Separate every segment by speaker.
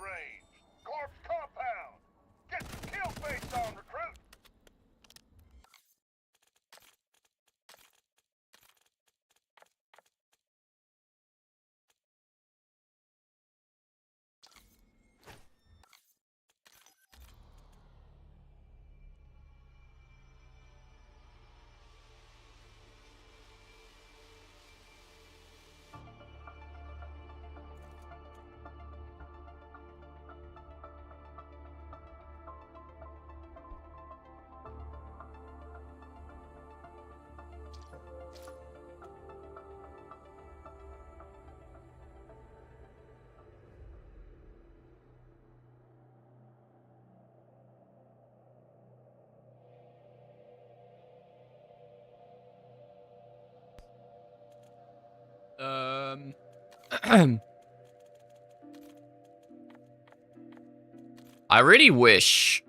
Speaker 1: range. Corpse compound. Get some kill face on, recruit.
Speaker 2: I really wish,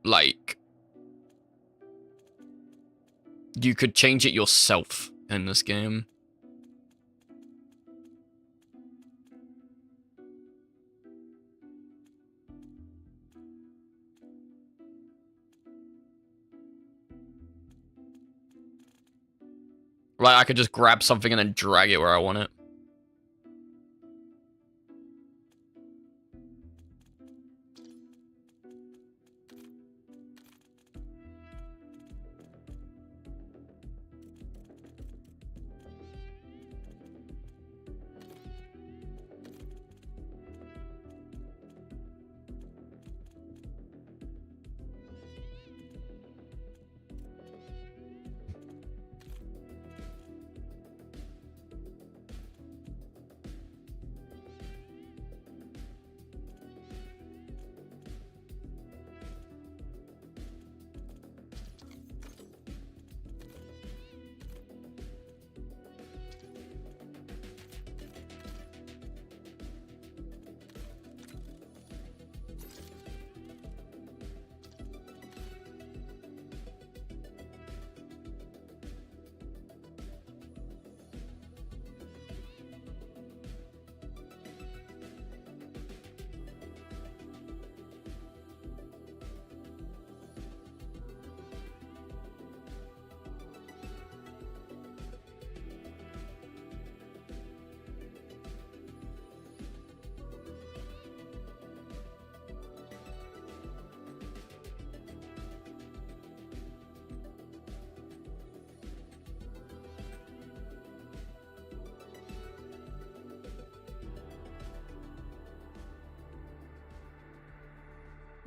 Speaker 2: like, you could change it yourself in this game. Like, I could just grab something and then drag it where I want it.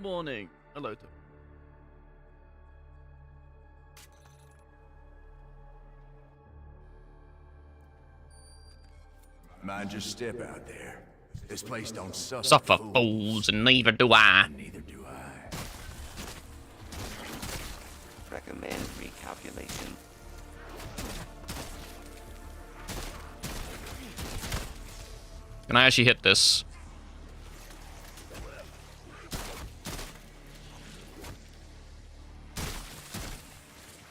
Speaker 3: Morning. Hello.
Speaker 1: Mind your step out there. This place don't
Speaker 2: Suffer fools, and neither do I.
Speaker 1: Neither do I.
Speaker 4: Recommend recalculation.
Speaker 2: Can I actually hit this?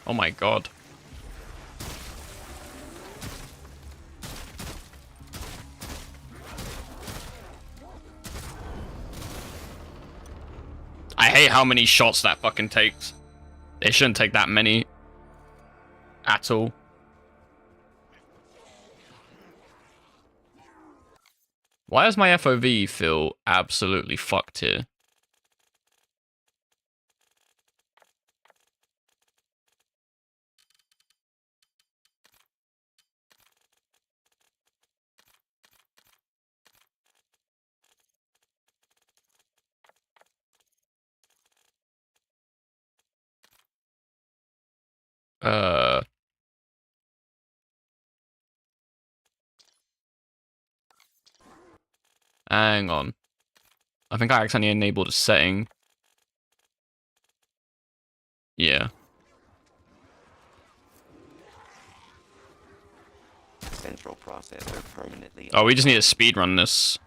Speaker 2: Oh my god. I hate how many shots that fucking takes. They shouldn't take that many at all. Why does my FOV feel absolutely fucked here? Hang on. I think I accidentally enabled a setting. Yeah.
Speaker 4: Central processor permanently.
Speaker 2: Oh, we just need to speedrun this.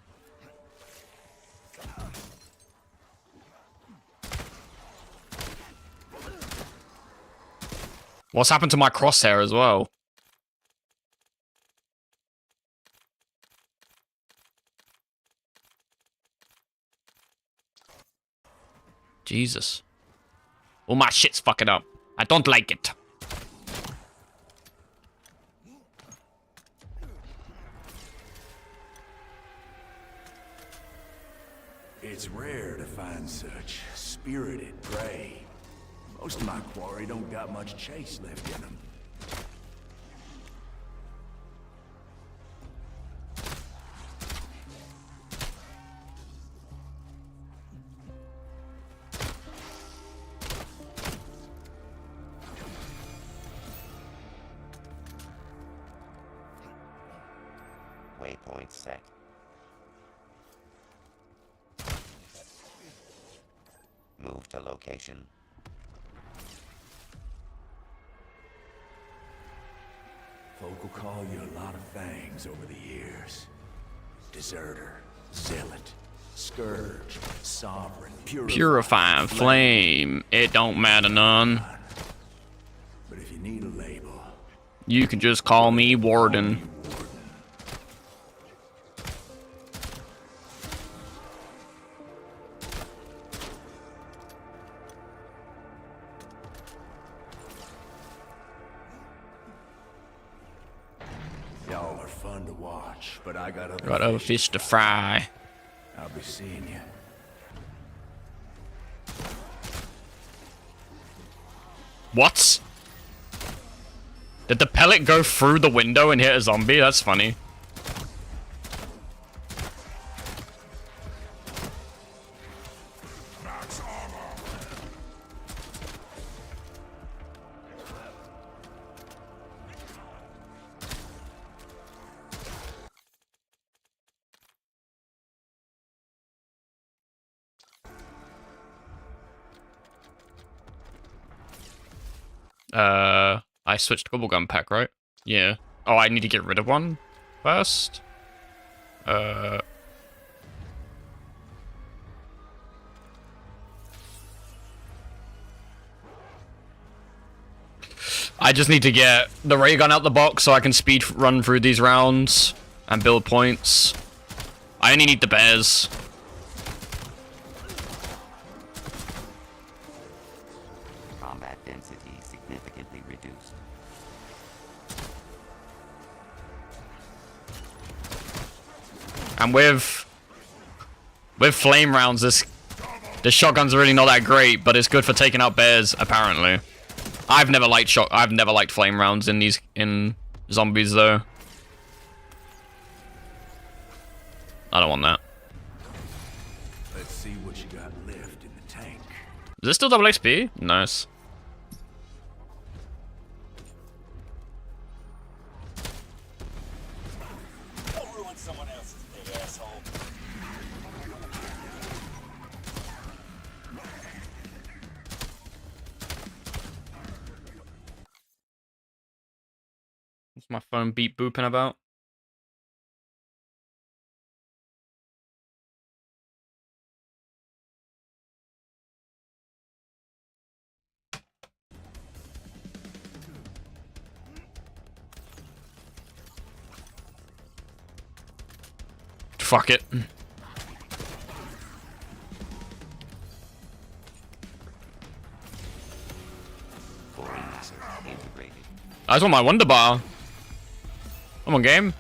Speaker 2: What's happened to my crosshair as well? Jesus. Oh, my shit's fucking up. I don't like it.
Speaker 3: It's rare to find such spirited prey. Most of my quarry don't got much chase left in them.
Speaker 4: Waypoint set. Move to location.
Speaker 3: Folk will call you a lot of things over the years. Deserter, zealot, scourge, sovereign,
Speaker 2: Purifying flame. It don't matter none.
Speaker 3: But if you need a label,
Speaker 2: You can just call me Warden.
Speaker 3: y'all are fun to watch, but I got
Speaker 2: Got other fish to fry.
Speaker 3: I'll be seeing you.
Speaker 2: What? Did the pellet go through the window and hit a zombie? That's funny. I switched bubblegum pack, right? Yeah. Oh, I need to get rid of one first. I just need to get the ray gun out the box so I can speed run through these rounds and build points. I only need the bears.
Speaker 4: Combat density significantly reduced.
Speaker 2: And with flame rounds, this shotgun's really not that great, but it's good for taking out bears, apparently. I've never liked flame rounds in zombies though. I don't want that.
Speaker 3: Let's see what you got left in the tank.
Speaker 2: Is this still double XP? Nice.
Speaker 1: Don't ruin someone else's day, asshole.
Speaker 2: What's my phone beep booping about? Fuck it.
Speaker 4: Boring missile integrated.
Speaker 2: I just want my wonder bar. Come on, game.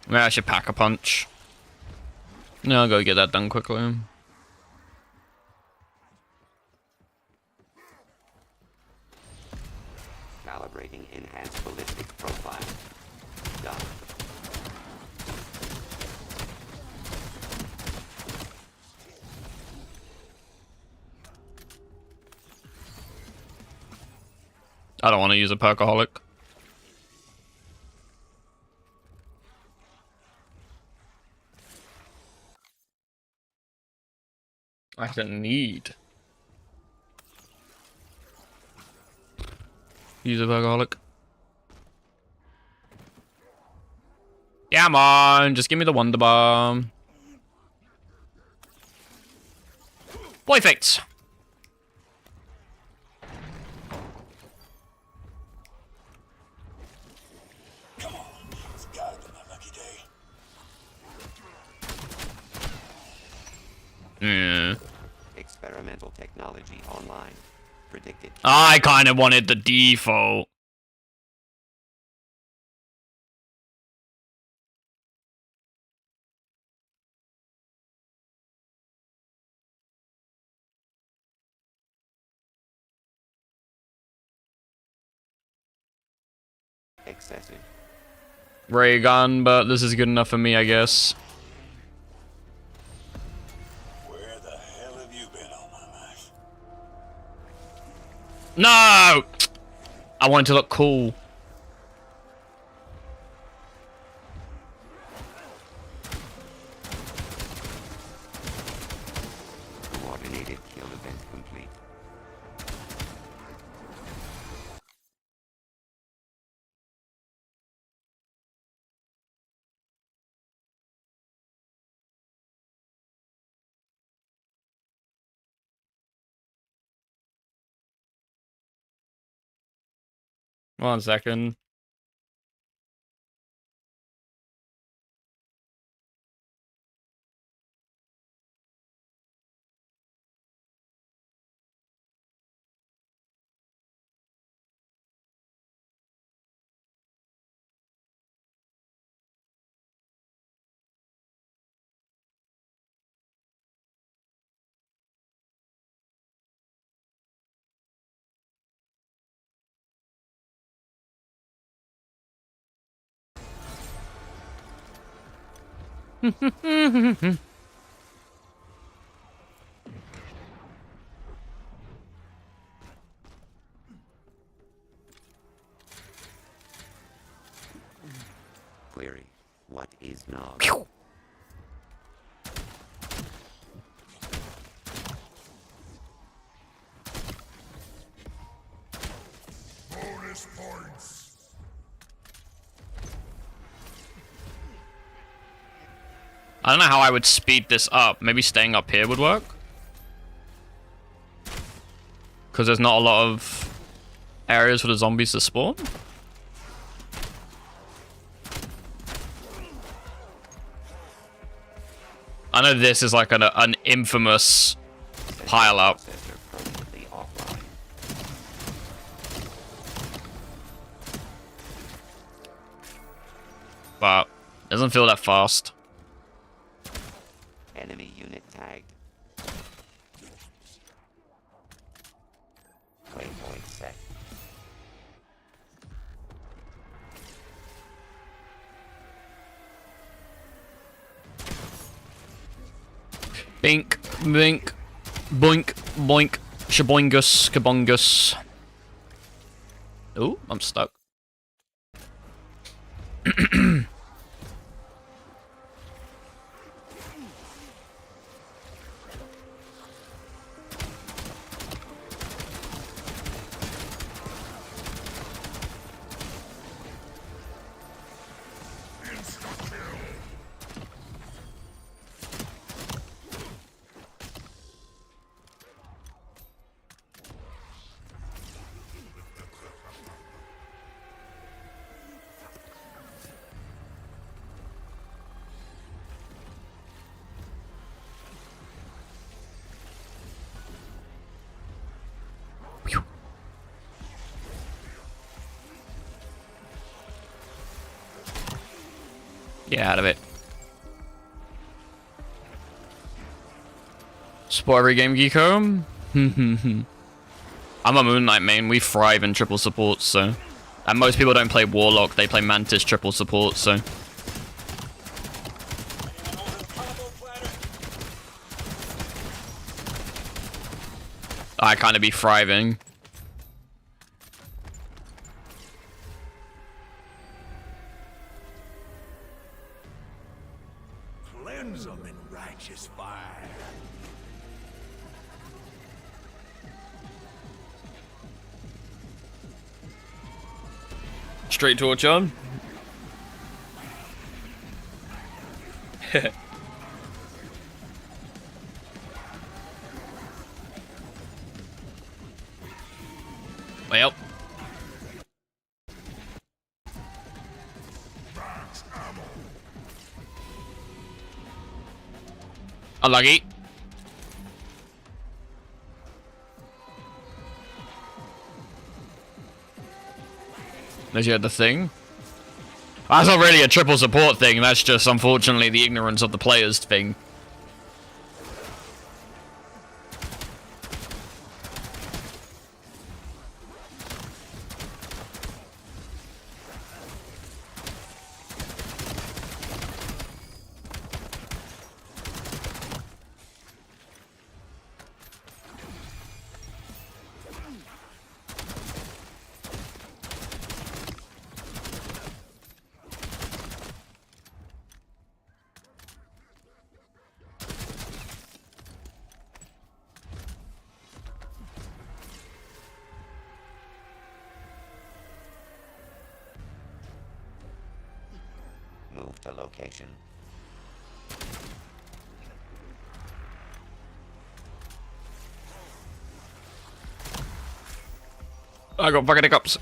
Speaker 2: Yeah, I should pack a punch. No, I'll go get that done quickly.
Speaker 4: Calibrating enhanced ballistic profile. Done.
Speaker 2: I don't want to use a perkaholic. I don't need. Use a perkaholic. Come on, just give me the wonder bomb. Perfect.
Speaker 3: Come on, it's gotta be my lucky day.
Speaker 2: Yeah.
Speaker 4: Experimental technology online. Predicted.
Speaker 2: I kind of wanted the default.
Speaker 4: Excessive.
Speaker 2: Ray gun, but this is good enough for me, I guess.
Speaker 3: Where the hell have you been all my life?
Speaker 2: No! I wanted to look cool.
Speaker 4: Coordinated kill event complete.
Speaker 2: One second.
Speaker 4: Query. What is Nog?
Speaker 2: Pew!
Speaker 3: Bonus points.
Speaker 2: I don't know how I would speed this up. Maybe staying up here would work. Because there's not a lot of areas for the zombies to spawn. I know this is like an infamous pile up.
Speaker 4: Processor permanently offline.
Speaker 2: But it doesn't feel that fast.
Speaker 4: Enemy unit tagged. Waypoint set.
Speaker 2: Bink, bink, boink, boink, shaboingus, kabongus. Ooh, I'm stuck. Get out of it. Support every game, Geeko. I'm a Moon Knight main. We thrive in triple support, so. And most people don't play Warlock. They play Mantis triple support, so. I kind of be thriving.
Speaker 3: Cleanse them in righteous fire.
Speaker 2: Straight torch on. Unlucky. There's you had the thing. That's not really a triple support thing, that's just unfortunately the ignorance of the players thing.
Speaker 4: Move to location.
Speaker 2: I got fucking hiccups.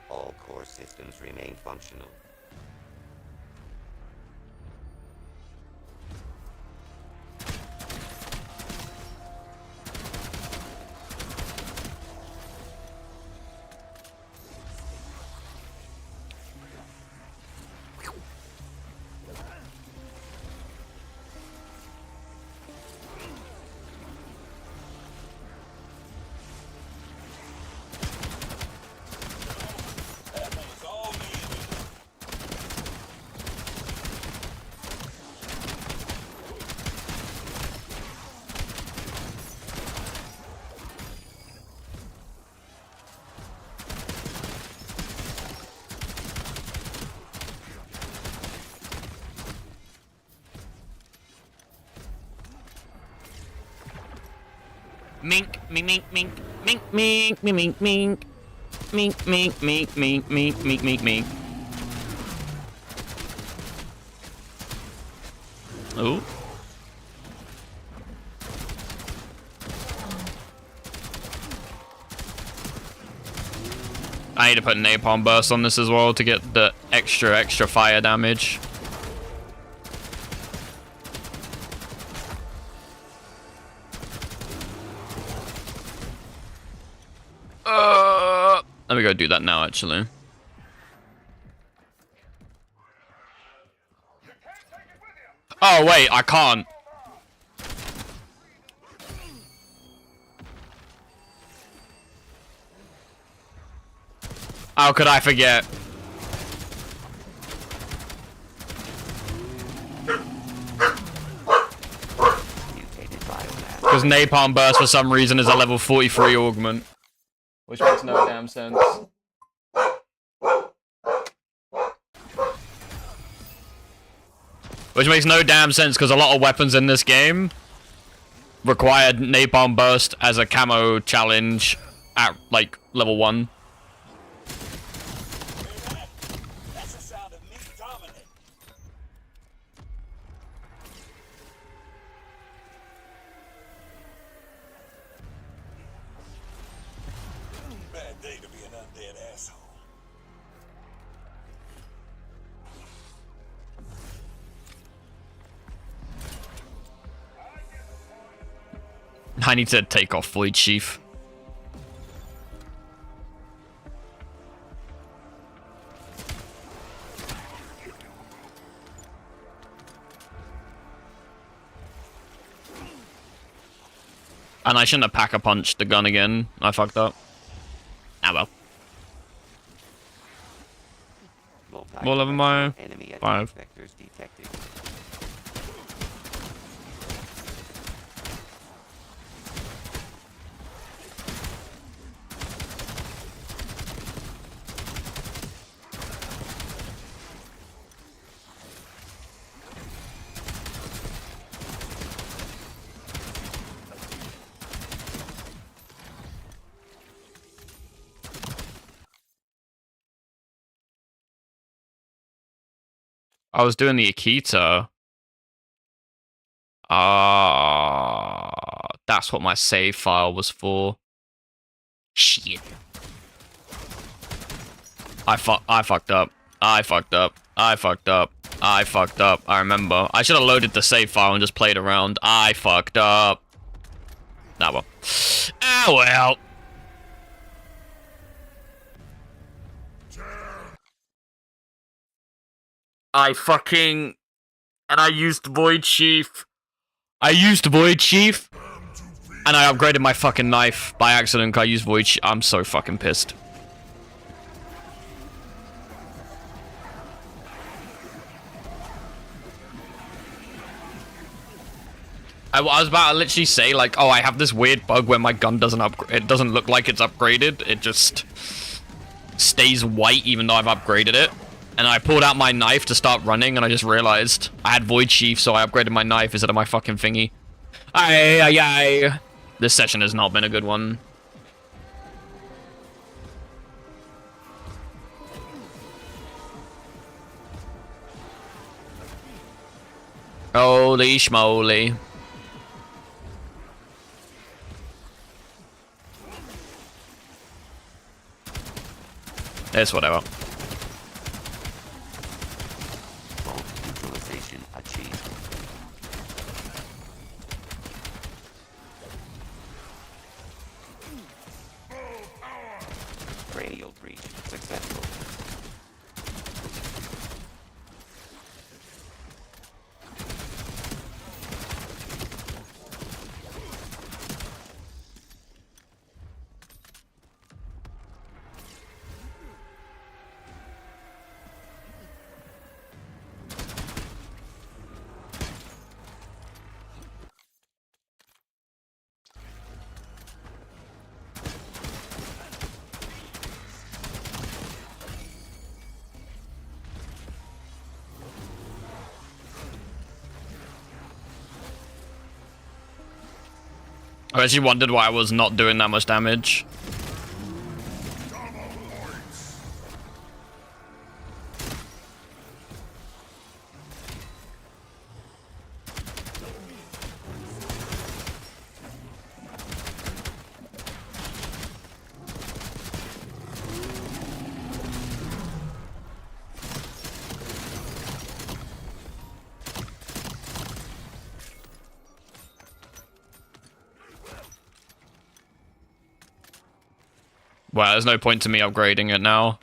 Speaker 4: All core systems remain functional.
Speaker 2: Mink, mink, mink, mink, mink, mink, mink, mink, mink, mink, mink, mink, mink, mink, mink, mink. Oh. I need to put napalm burst on this as well to get the extra fire damage. Let me go do that now, actually. Oh, wait, I can't. How could I forget? Because napalm burst for some reason is a level 43 augment. Which makes no damn sense. Which makes no damn sense because a lot of weapons in this game required napalm burst as a camo challenge at like level 1.
Speaker 3: That's the sound of me dominant. Bad day to be an undead asshole.
Speaker 2: I need to take off Void Sheath. And I shouldn't have pack-a-punched the gun again. I fucked up. Ah well. What level am I? 5.
Speaker 4: Vectors detected.
Speaker 2: I was doing the Akita. That's what my save file was for. Shit. I fucked up. I fucked up. I fucked up. I fucked up. I remember. I should have loaded the save file and just played around. I fucked up. Ah, well. Ah, well. I fucking... And I used Void Sheath. I used Void Sheath. And I upgraded my fucking knife by accident. I used Void Sheath. I'm so fucking pissed. I was about to literally say, like, oh, I have this weird bug where my gun doesn't it doesn't look like it's upgraded. It just stays white even though I've upgraded it. And I pulled out my knife to start running and I just realized I had Void Sheath, so I upgraded my knife instead of my fucking thingy. Ay. This session has not been a good one. Holy schmoly. It's whatever.
Speaker 4: Neutralization achieved. Radial breach successful.
Speaker 2: I actually wondered why I was not doing that much damage. Well, there's no point to me upgrading it now.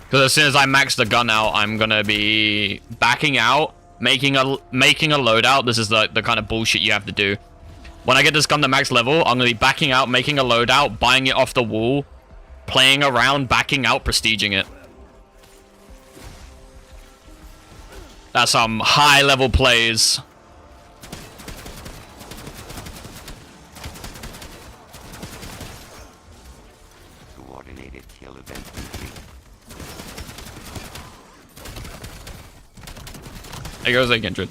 Speaker 2: Because as soon as I max the gun out, I'm gonna be backing out, making a loadout. This is the kind of bullshit you have to do. When I get this gun to max level, I'm gonna be backing out, making a loadout, buying it off the wall, playing around, backing out, prestiging it. That's some high-level plays.
Speaker 4: Coordinated kill event complete.
Speaker 2: There goes a Kindred.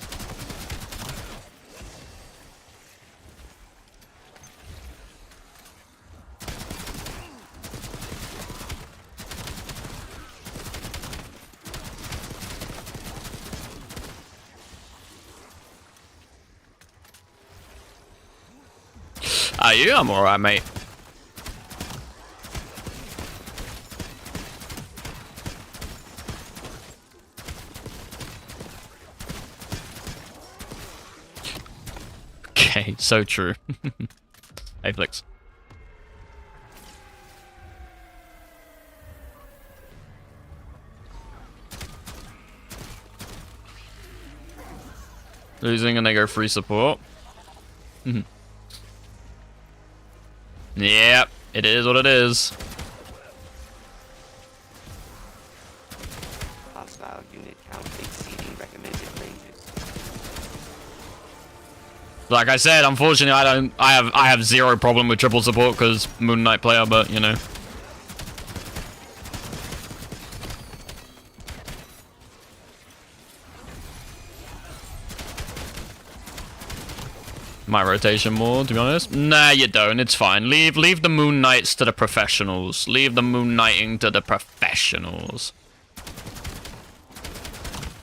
Speaker 2: Are you? I'm alright, mate. Okay, so true. Hey, Flix. Losing and they go free support. Yep, it is what it is.
Speaker 4: Hostile unit count exceeding recommended ranges.
Speaker 2: Like I said, unfortunately, I have zero problem with triple support because Moon Knight player, but you know. My rotation more, to be honest. Nah, you don't. It's fine. Leave the Moon Knights to the professionals. Leave the Moon Knighting to the professionals.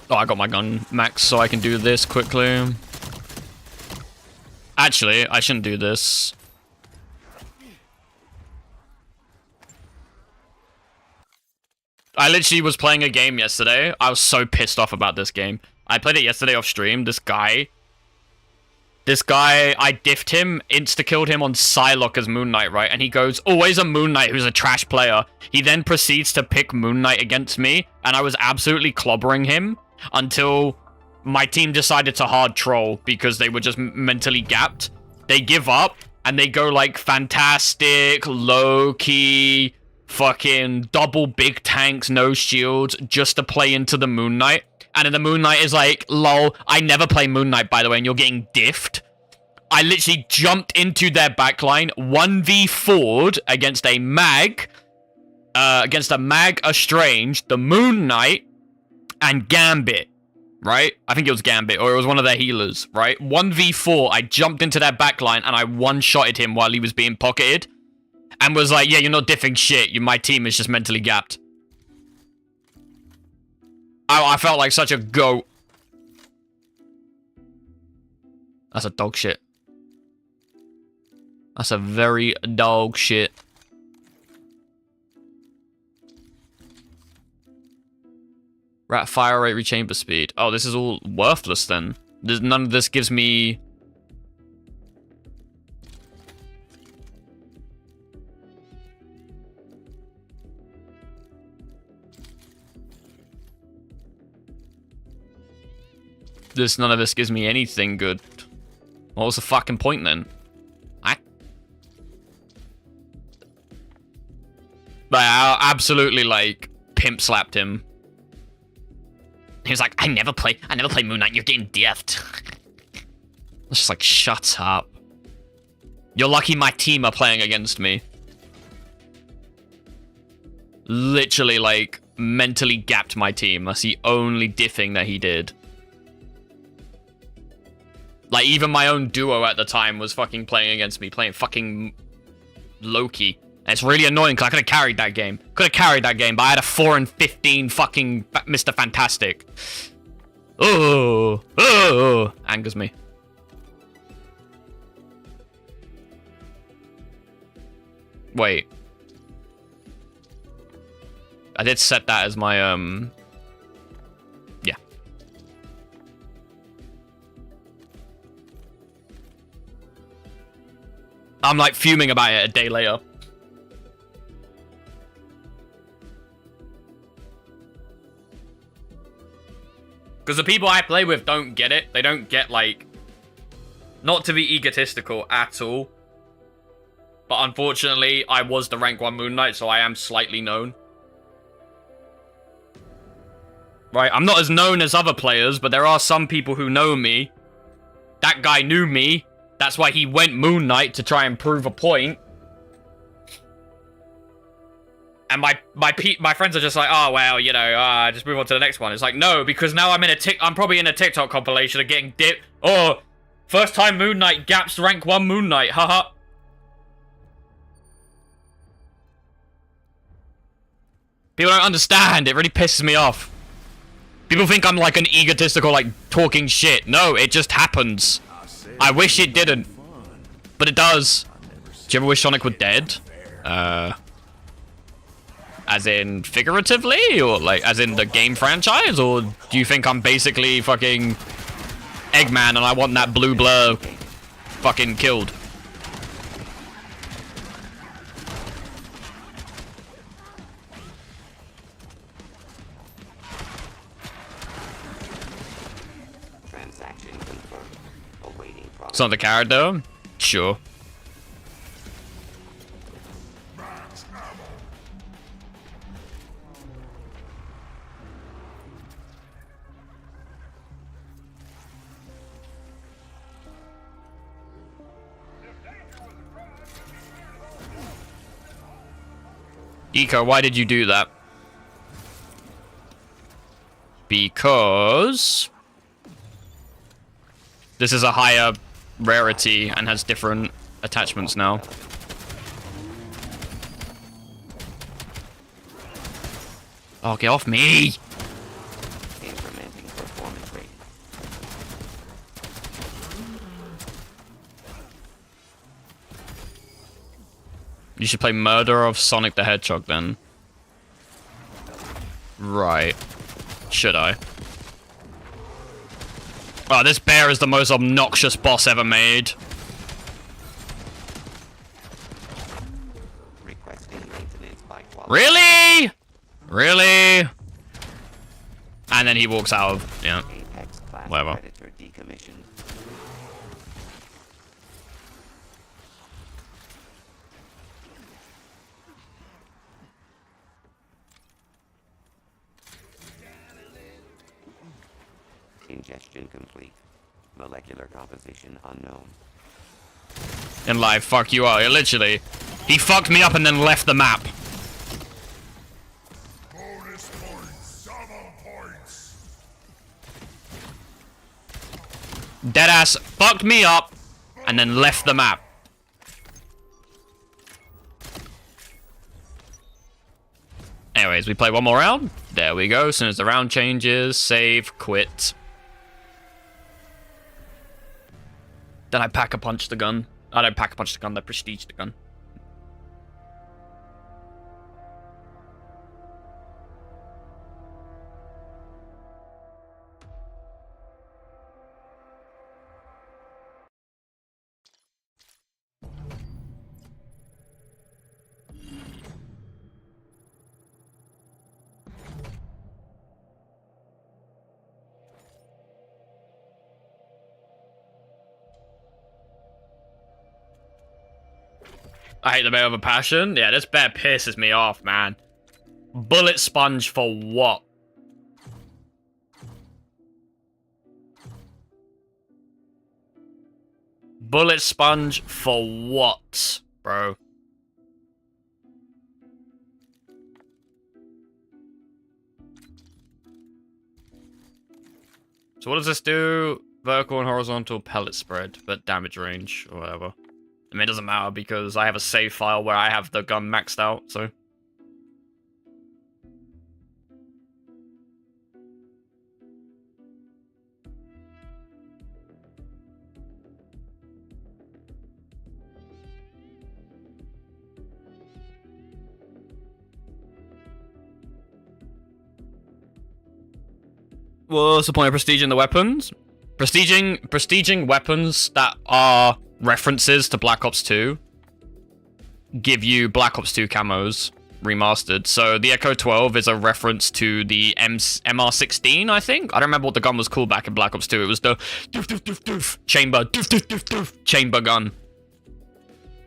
Speaker 2: Oh, I got my gun max, so I can do this quickly. Actually, I shouldn't do this. I literally was playing a game yesterday. I was so pissed off about this game. I played it yesterday off stream. This guy, I diffed him, insta-killed him on Psylocke as Moon Knight, right? And he goes, always a Moon Knight who's a trash player. He then proceeds to pick Moon Knight against me, and I was absolutely clobbering him until my team decided to hard troll because they were just mentally gapped. They give up, and they go like fantastic, low-key, fucking double big tanks, no shields, just to play into the Moon Knight. And then the Moon Knight is like, lol, I never play Moon Knight, by the way, and you're getting diffed. I literally jumped into their backline, 1v4'd against a mag, Estrange, the Moon Knight, and Gambit, right? I think it was Gambit, or it was one of their healers, right? 1v4, I jumped into their backline, and I one-shotted him while he was being pocketed, and was like, yeah, you're not diffing shit, my team is just mentally gapped. I felt like such a goat. That's a dog shit. That's a very dog shit. Rat fire rate, rechamber speed. Oh, this is all worthless then. None of this gives me... None of this gives me anything good. What was the fucking point then? I absolutely like pimp slapped him. He was like, I never play Moon Knight, you're getting diffed. It's just like, shut up. You're lucky my team are playing against me. Literally like mentally gapped my team. That's the only diffing that he did. Like, even my own duo at the time was fucking playing against me, playing fucking Loki. And it's really annoying, because I could have carried that game. But I had a 4 and 15 fucking Mr. Fantastic. Oh, angers me. Wait. I did set that as my, yeah. I'm like fuming about it a day later. Because the people I play with don't get it. They don't get, like... Not to be egotistical at all. But unfortunately, I was the rank 1 Moon Knight, so I am slightly known. Right, I'm not as known as other players, but there are some people who know me. That guy knew me. That's why he went Moon Knight to try and prove a point. And my friends are just like, oh, well, you know, just move on to the next one. It's like, no, because now I'm probably in a TikTok compilation of getting dipped. Oh, first time Moon Knight gaps rank 1 Moon Knight, haha. People don't understand. It really pisses me off. People think I'm like an egotistical, like, talking shit. No, it just happens. I wish it didn't. But it does. Do you ever wish Sonic were dead? As in figuratively? Or like, as in the game franchise? Or do you think I'm basically fucking Eggman and I want that blue blur fucking killed?
Speaker 4: Transaction confirmed. Awaiting progress.
Speaker 2: It's not the character? Sure. Eco, why did you do that? Because this is a higher rarity and has different attachments now. Oh, get off me!
Speaker 4: Implementing performance rating.
Speaker 2: You should play Murder of Sonic the Hedgehog then. Right. Should I? Oh, this bear is the most obnoxious boss ever made.
Speaker 4: Requesting maintenance by quality.
Speaker 2: Really? Really? And then he walks out of, yeah.
Speaker 4: Apex class
Speaker 2: Whatever.
Speaker 4: predator decommissioned. Ingestion complete. Molecular composition unknown.
Speaker 2: In life, fuck you up. Literally. He fucked me up and then left the map.
Speaker 1: Bonus points, double points.
Speaker 2: Deadass fucked me up and then left the map. Anyways, we play one more round. There we go. As soon as the round changes, save, quit. Then I pack a punch the gun. I don't pack a punch the gun, I prestige the gun. I hate the bear with a passion. Yeah, this bear pisses me off, man. Bullet sponge for what? Bullet sponge for what, bro? So what does this do? Vertical and horizontal pellet spread, but damage range or whatever. I mean, it doesn't matter because I have a save file where I have the gun maxed out, so. What's the point of prestiging the weapons? Prestiging weapons that are references to Black Ops 2 give you Black Ops 2 camos remastered. So the Echo 12 is a reference to the MR16, I think. I don't remember what the gun was called back in Black Ops 2. It was the doof, doof, doof, doof, chamber, doof, doof, doof, doof, chamber gun.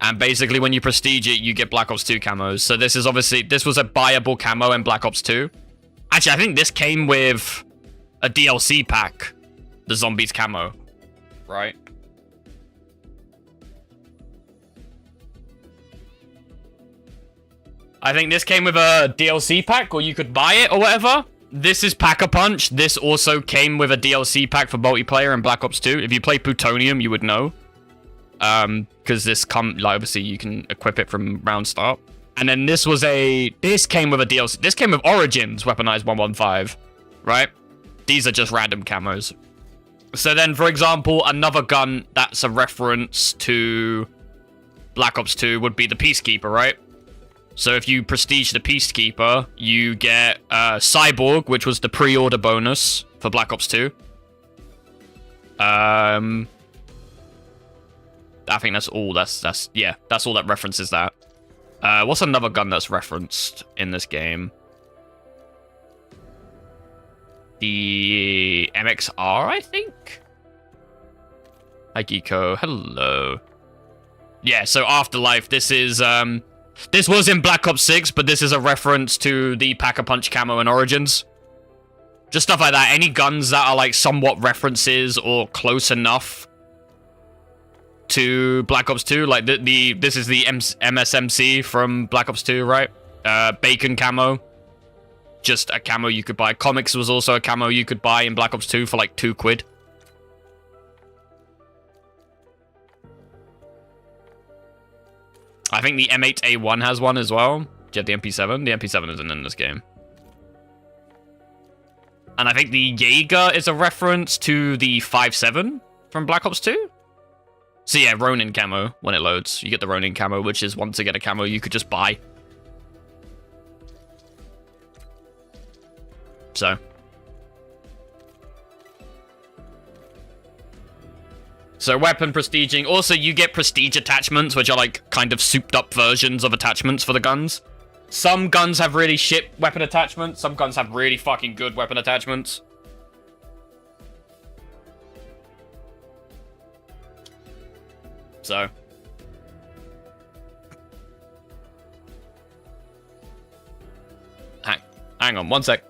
Speaker 2: And basically when you prestige it, you get Black Ops 2 camos. So this is obviously, this was a buyable camo in Black Ops 2. Actually, I think this came with a DLC pack, the Zombies camo, right? I think this came with a DLC pack, or you could buy it, or whatever. This is Pack-a-Punch. This also came with a DLC pack for multiplayer in Black Ops 2. If you play Plutonium, you would know. Because this obviously you can equip it from round start. And then this came with a DLC. This came with Origins, Weaponized 115, right? These are just random camos. So then, for example, another gun that's a reference to Black Ops 2 would be the Peacekeeper, right? So if you prestige the Peacekeeper, you get Cyborg, which was the pre-order bonus for Black Ops 2. I think that's all. That's all that references that. What's another gun that's referenced in this game? The MXR, I think? Hi, Geeko. Hello. Yeah, so Afterlife, this is, this was in Black Ops 6, but this is a reference to the Pack-a-Punch camo and Origins. Just stuff like that. Any guns that are, like, somewhat references or close enough to Black Ops 2. Like, this is the MSMC from Black Ops 2, right? Bacon camo. Just a camo you could buy. Comics was also a camo you could buy in Black Ops 2 for, like, £2. I think the M8A1 has one as well. Do you have the MP7? The MP7 isn't in this game. And I think the Jaeger is a reference to the 5.7 from Black Ops 2. So yeah, Ronin camo when it loads. You get the Ronin camo, which is once again a camo you could just buy. So weapon prestiging. Also, you get prestige attachments, which are like kind of souped up versions of attachments for the guns. Some guns have really shit weapon attachments. Some guns have really fucking good weapon attachments. So. Hang on, one sec.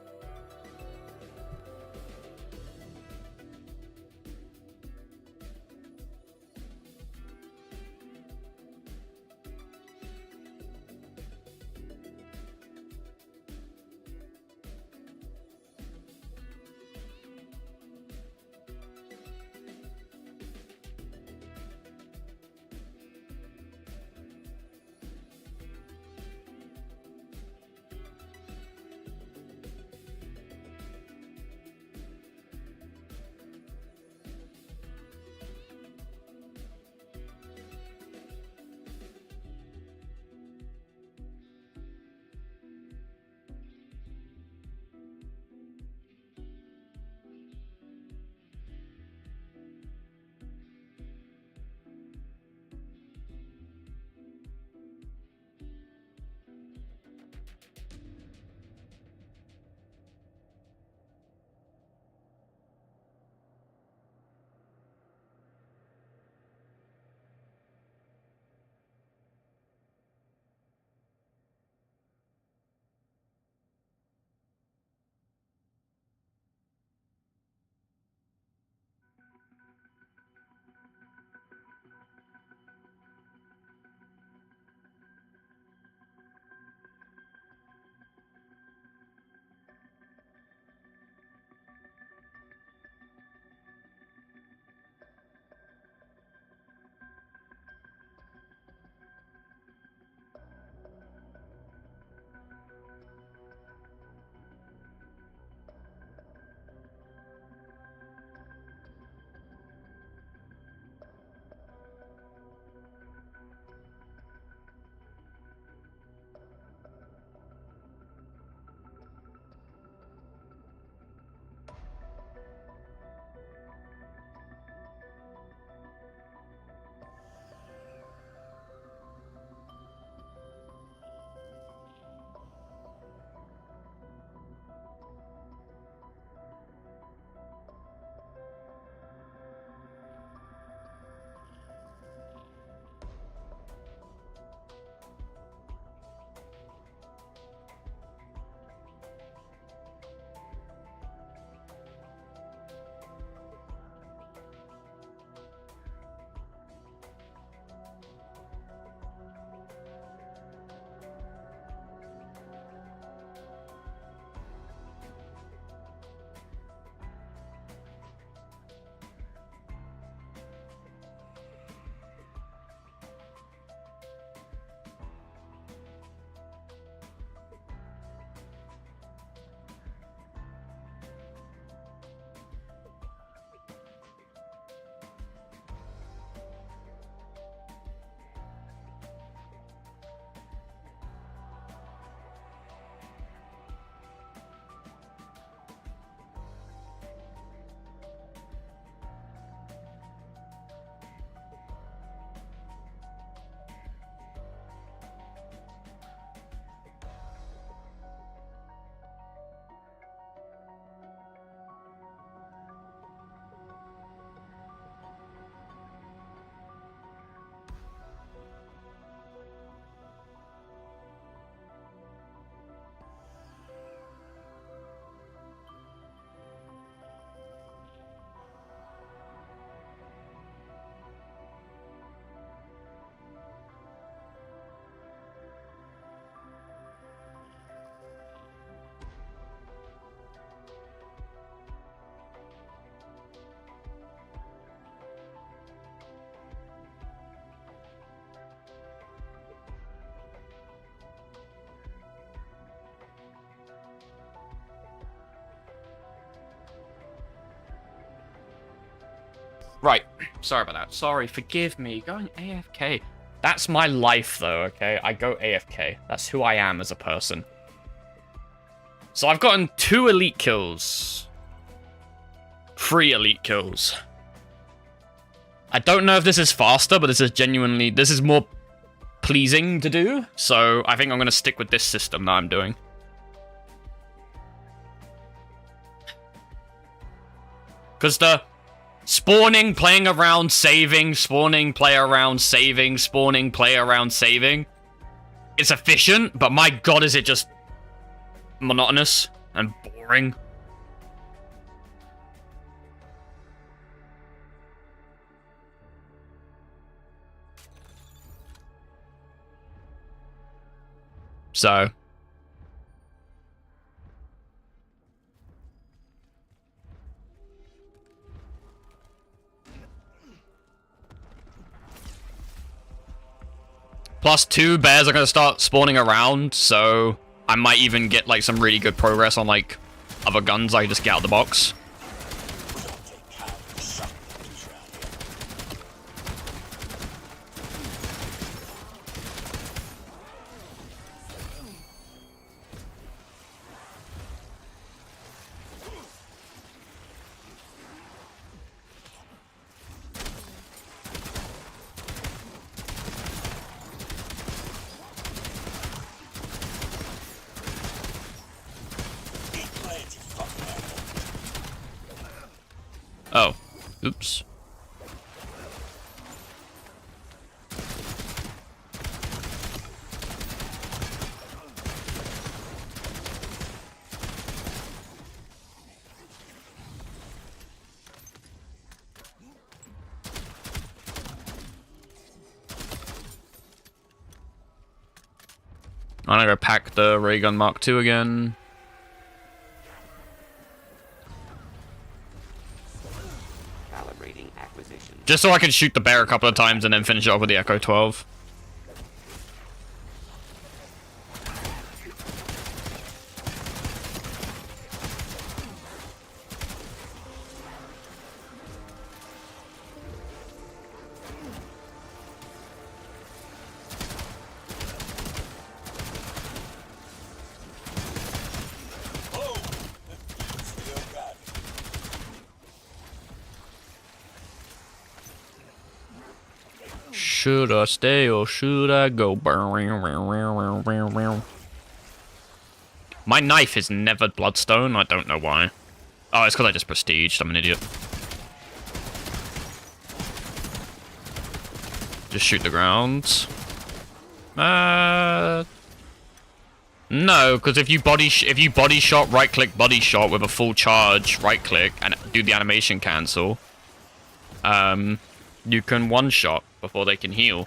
Speaker 2: Right. Sorry about that. Sorry, forgive me. Going AFK. That's my life, though, okay? I go AFK. That's who I am as a person. So I've gotten 2 elite kills. 3 elite kills. I don't know if this is faster, but this is more pleasing to do. So I think I'm going to stick with this system that I'm doing. Because the spawning, playing around, saving, spawning, play around, saving, spawning, play around, saving. It's efficient, but my god is it just monotonous and boring. So +2 bears are going to start spawning around, so I might even get like some really good progress on like other guns I just get out of the box. Oh, oops. I'm gonna go pack the ray gun Mark II again. Just so I can shoot the bear a couple of times and then finish it off with the Echo 12. Should I stay or should I go? My knife is never bloodstone. I don't know why. Oh, it's because I just prestiged. I'm an idiot. Just shoot the ground. No, because if you body shot, right click body shot with a full charge, right click and do the animation cancel, you can one shot before they can heal.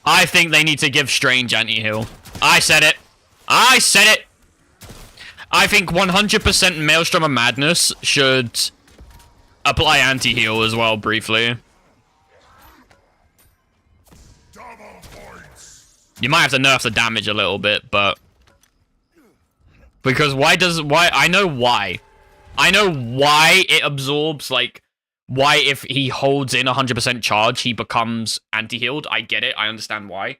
Speaker 2: I think they need to give Strange anti-heal. I said it. I said it. I think 100% Maelstrom of Madness should apply anti-heal as well, briefly. You might have to nerf the damage a little bit, but... Because why I know why. I know why it absorbs, like, why if he holds in 100% charge, he becomes anti-healed. I get it, I understand why.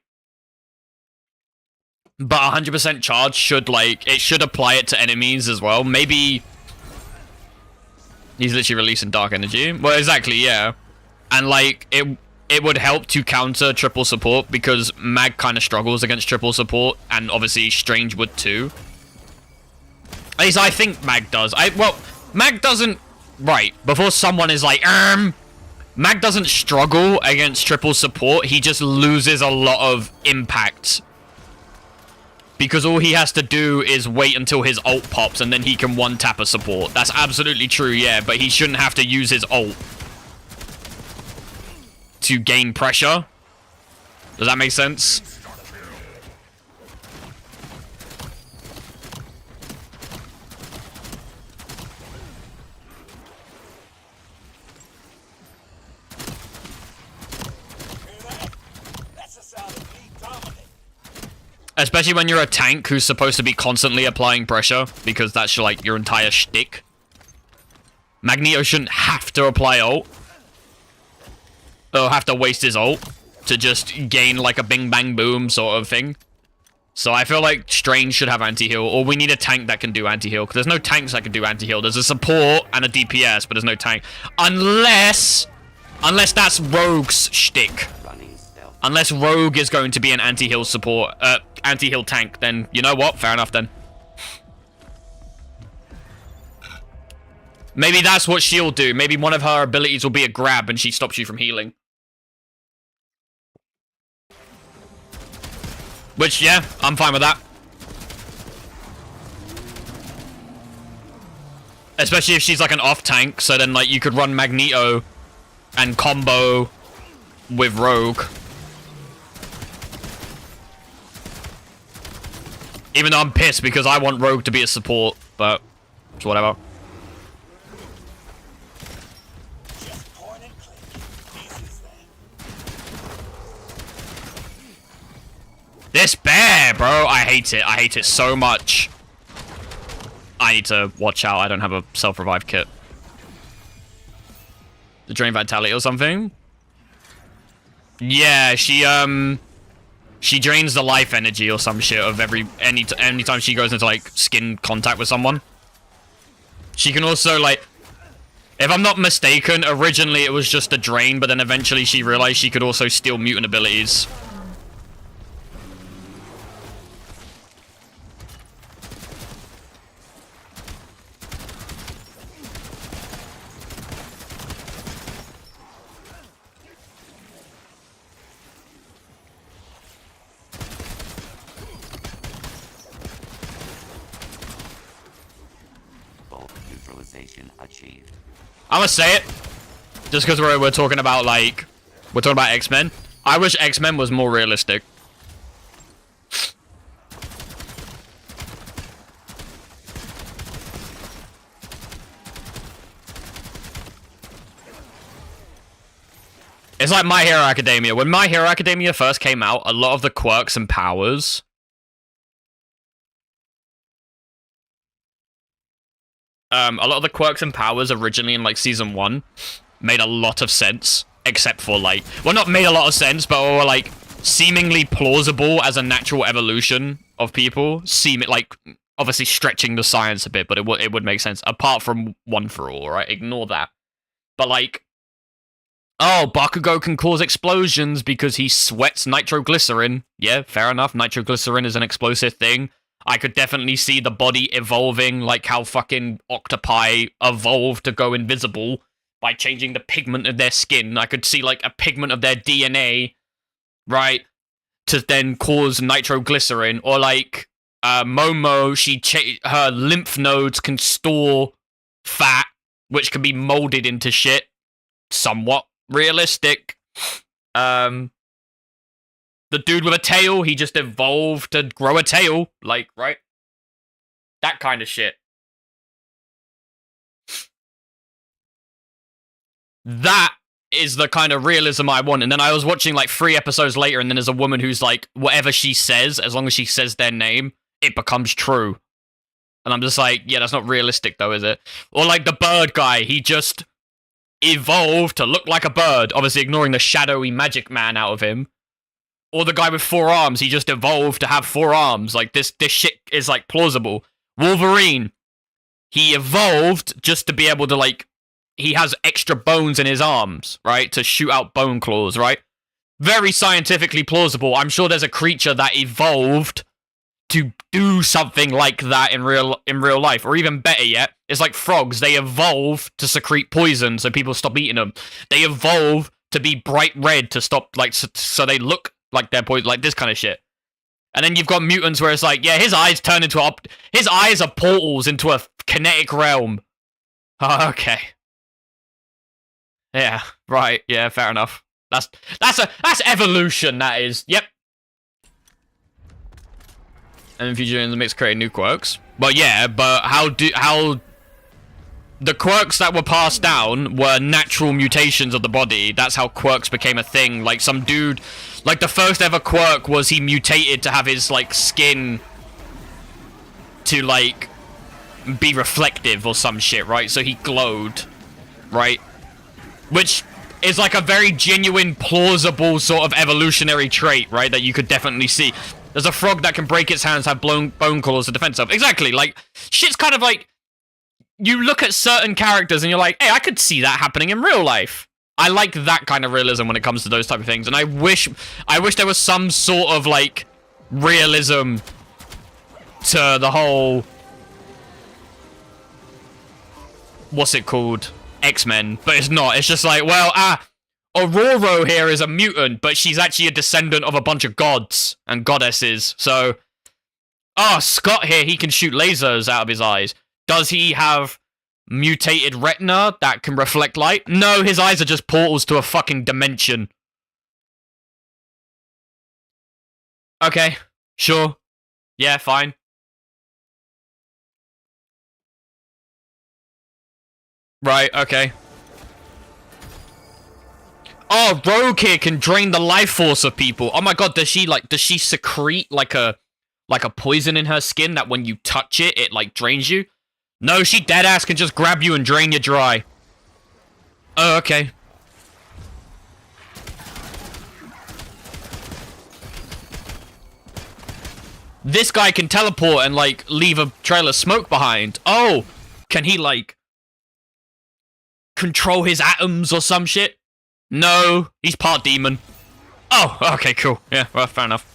Speaker 2: But 100% charge should, like, it should apply it to enemies as well. Maybe... He's literally releasing Dark Energy. Well, exactly, yeah. And, like, it would help to counter triple support, because Mag kind of struggles against triple support, and obviously Strange would too. At least I think Mag does. Well, Mag doesn't... Right, before someone is like, Mag doesn't struggle against triple support, he just loses a lot of impact. Because all he has to do is wait until his ult pops and then he can one-tap a support. That's absolutely true, yeah, but he shouldn't have to use his ult to gain pressure. Does that make sense? Especially when you're a tank who's supposed to be constantly applying pressure, because that's like your entire shtick. Magneto shouldn't have to apply ult. Or have to waste his ult to just gain like a bing bang boom sort of thing. So I feel like Strange should have anti-heal, or we need a tank that can do anti-heal, because there's no tanks that can do anti-heal. There's a support and a DPS, but there's no tank. Unless that's Rogue's shtick. Unless Rogue is going to be an anti-heal support, anti-heal tank, then you know what? Fair enough then. Maybe that's what she'll do. Maybe one of her abilities will be a grab and she stops you from healing. Which, yeah, I'm fine with that. Especially if she's like an off tank, so then like you could run Magneto and combo with Rogue. Even though I'm pissed because I want Rogue to be a support, but it's whatever. This bear, bro, I hate it. I hate it so much. I need to watch out. I don't have a self-revive kit. To drain vitality or something? Yeah, she drains the life energy or some shit of anytime she goes into like skin contact with someone. She can also like, if I'm not mistaken, originally it was just a drain, but then eventually she realized she could also steal mutant abilities.
Speaker 4: Achieved.
Speaker 2: I'm gonna say it, just because we're talking about like, we're talking about X-Men. I wish X-Men was more realistic. It's like My Hero Academia. When My Hero Academia first came out, a lot of the quirks and powers originally in like season 1 made a lot of sense, except for like, well, not made a lot of sense, but were like seemingly plausible as a natural evolution of people. Like obviously stretching the science a bit, but it would make sense apart from One for All, right? Ignore that. But like, oh, Bakugo can cause explosions because he sweats nitroglycerin. Yeah, fair enough. Nitroglycerin is an explosive thing. I could definitely see the body evolving, like how fucking octopi evolved to go invisible by changing the pigment of their skin. I could see like a pigment of their DNA, right, to then cause nitroglycerin. Or like Momo, her lymph nodes can store fat, which can be molded into shit. Somewhat realistic. The dude with a tail, he just evolved to grow a tail. Like, right? That kind of shit. That is the kind of realism I want. And then I was watching like 3 episodes later, and then there's a woman who's like, whatever she says, as long as she says their name, it becomes true. And I'm just like, yeah, that's not realistic though, is it? Or like the bird guy, he just evolved to look like a bird, obviously ignoring the shadowy magic man out of him. Or the guy with 4 arms, he just evolved to have 4 arms. Like, this shit is, like, plausible. Wolverine, he evolved just to be able to, like, he has extra bones in his arms, right? To shoot out bone claws, right? Very scientifically plausible. I'm sure there's a creature that evolved to do something like that in real life. Or even better yet, it's like frogs. They evolve to secrete poison so people stop eating them. They evolve to be bright red to stop, like, so they look like they're poison, like this kind of shit. And then you've got mutants where it's like, yeah, his eyes turn into his eyes are portals into a kinetic realm. Oh, okay. Yeah, right. Yeah, fair enough. That's evolution, that is. Yep. And future in the mix create new quirks. Well, yeah, but how the quirks that were passed down were natural mutations of the body. That's how quirks became a thing. Like some dude Like, the first ever quirk was he mutated to have his, like, skin to, like, be reflective or some shit, right? So he glowed, right? Which is, like, a very genuine, plausible sort of evolutionary trait, right? That you could definitely see. There's a frog that can break its hands, have bone claws to defend itself. Exactly, like, shit's kind of like... You look at certain characters and you're like, hey, I could see that happening in real life. I like that kind of realism when it comes to those type of things, and I wish there was some sort of, like, realism to the whole... What's it called? X-Men. But it's not. It's just like, well, Aurora here is a mutant, but she's actually a descendant of a bunch of gods and goddesses, so... Oh, Scott here, he can shoot lasers out of his eyes. Does he have mutated retina that can reflect light? No, his eyes are just portals to a fucking dimension. Okay, sure. Yeah, fine. Right, okay. Oh, Rogue here can drain the life force of people. Oh my god, does she secrete like a poison in her skin that when you touch it, it like drains you? No, she deadass can just grab you and drain you dry. Oh, okay. This guy can teleport and, like, leave a trail of smoke behind. Oh, can he, like, control his atoms or some shit? No, he's part demon. Oh, okay, cool. Yeah, well, fair enough.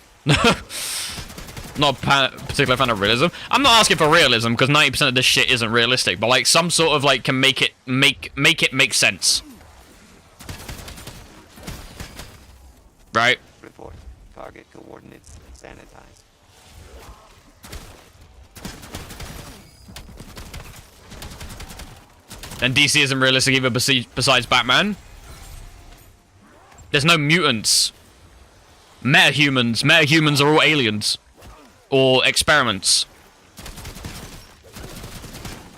Speaker 2: Not a particular fan of realism. I'm not asking for realism, because 90% of this shit isn't realistic, but, like, some sort of, like, can make it make sense. Right?
Speaker 4: Report. Target coordinates sanitized.
Speaker 2: And DC isn't realistic either besides Batman. There's no mutants. Metahumans. Metahumans are all aliens. Or experiments.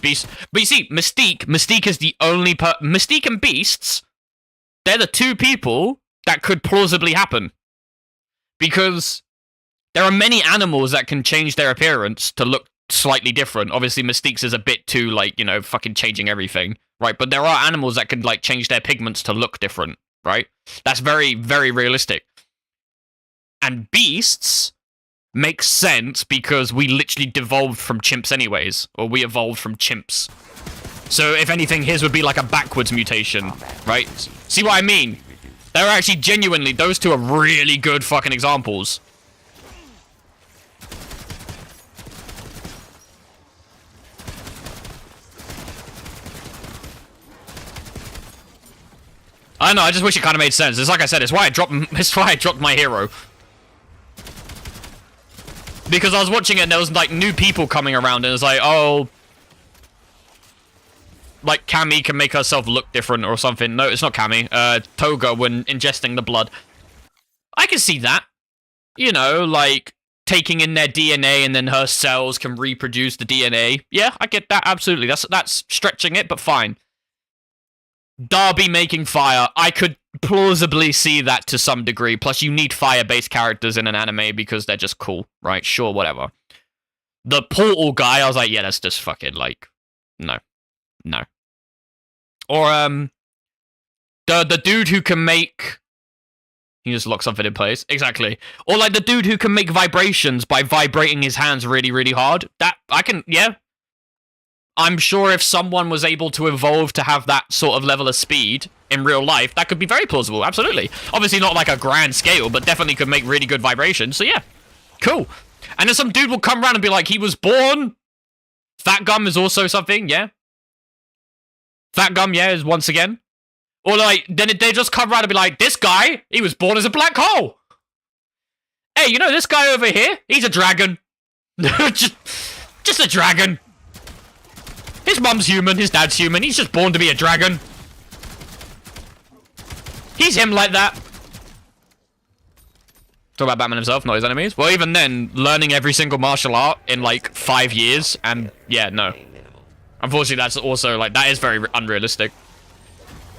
Speaker 2: Beast. But you see, Mystique is the only Mystique and Beasts, they're the two people that could plausibly happen. Because there are many animals that can change their appearance to look slightly different. Obviously, Mystique's is a bit too, like, you know, fucking changing everything, right? But there are animals that can, like, change their pigments to look different, right? That's very, very realistic. And beasts make sense because we literally devolved from chimps anyways, or we evolved from chimps. So, if anything, his would be like a backwards mutation, right? See what I mean? They're actually genuinely, those two are really good fucking examples. I know, I just wish it kind of made sense. It's like I said, it's why I dropped my hero. Because I was watching it and there was, like, new people coming around and it's like, oh... Like, Cammy can make herself look different or something. No, it's not Cammy. Toga when ingesting the blood. I can see that. You know, like, taking in their DNA and then her cells can reproduce the DNA. Yeah, I get that, absolutely. That's stretching it, but fine. Darby making fire. I could plausibly see that to some degree. Plus, you need fire-based characters in an anime because they're just cool, right? Sure, whatever. The portal guy, I was like, yeah, that's just fucking, like, no. No. Or, the dude who can make... He just locks something in place. Exactly. Or, like, the dude who can make vibrations by vibrating his hands really, really hard. That, I can, yeah. I'm sure if someone was able to evolve to have that sort of level of speed in real life, that could be very plausible, absolutely. Obviously not like a grand scale, but definitely could make really good vibrations, so yeah. Cool. And then some dude will come around and be like, he was born... Fat Gum is also something, yeah. Fat Gum, yeah, is once again. Or like, then they just come around and be like, this guy, he was born as a black hole. Hey, you know this guy over here? He's a dragon. just a dragon. His mum's human, his dad's human, he's just born to be a dragon. He's him like that. Talk about Batman himself, not his enemies. Well, even then, learning every single martial art in, like, 5 years, and, yeah, no. Unfortunately, that's also, like, that is very unrealistic.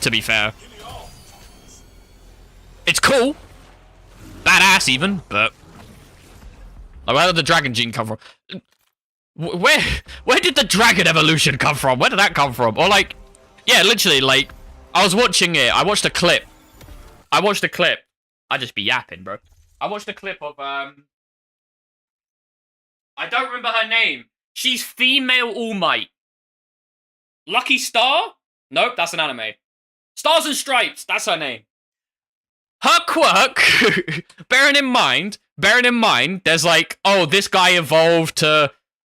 Speaker 2: To be fair. It's cool. badass even, but like, where did the dragon gene come from? Where did the dragon evolution come from? Where did that come from? Or like, yeah, literally, like, I was watching it. I watched a clip. I just be yapping, bro. I watched a clip of I don't remember her name. She's female All Might. Lucky Star? Nope, that's an anime. Stars and Stripes, that's her name. Her quirk, bearing in mind, there's like, oh, this guy evolved to,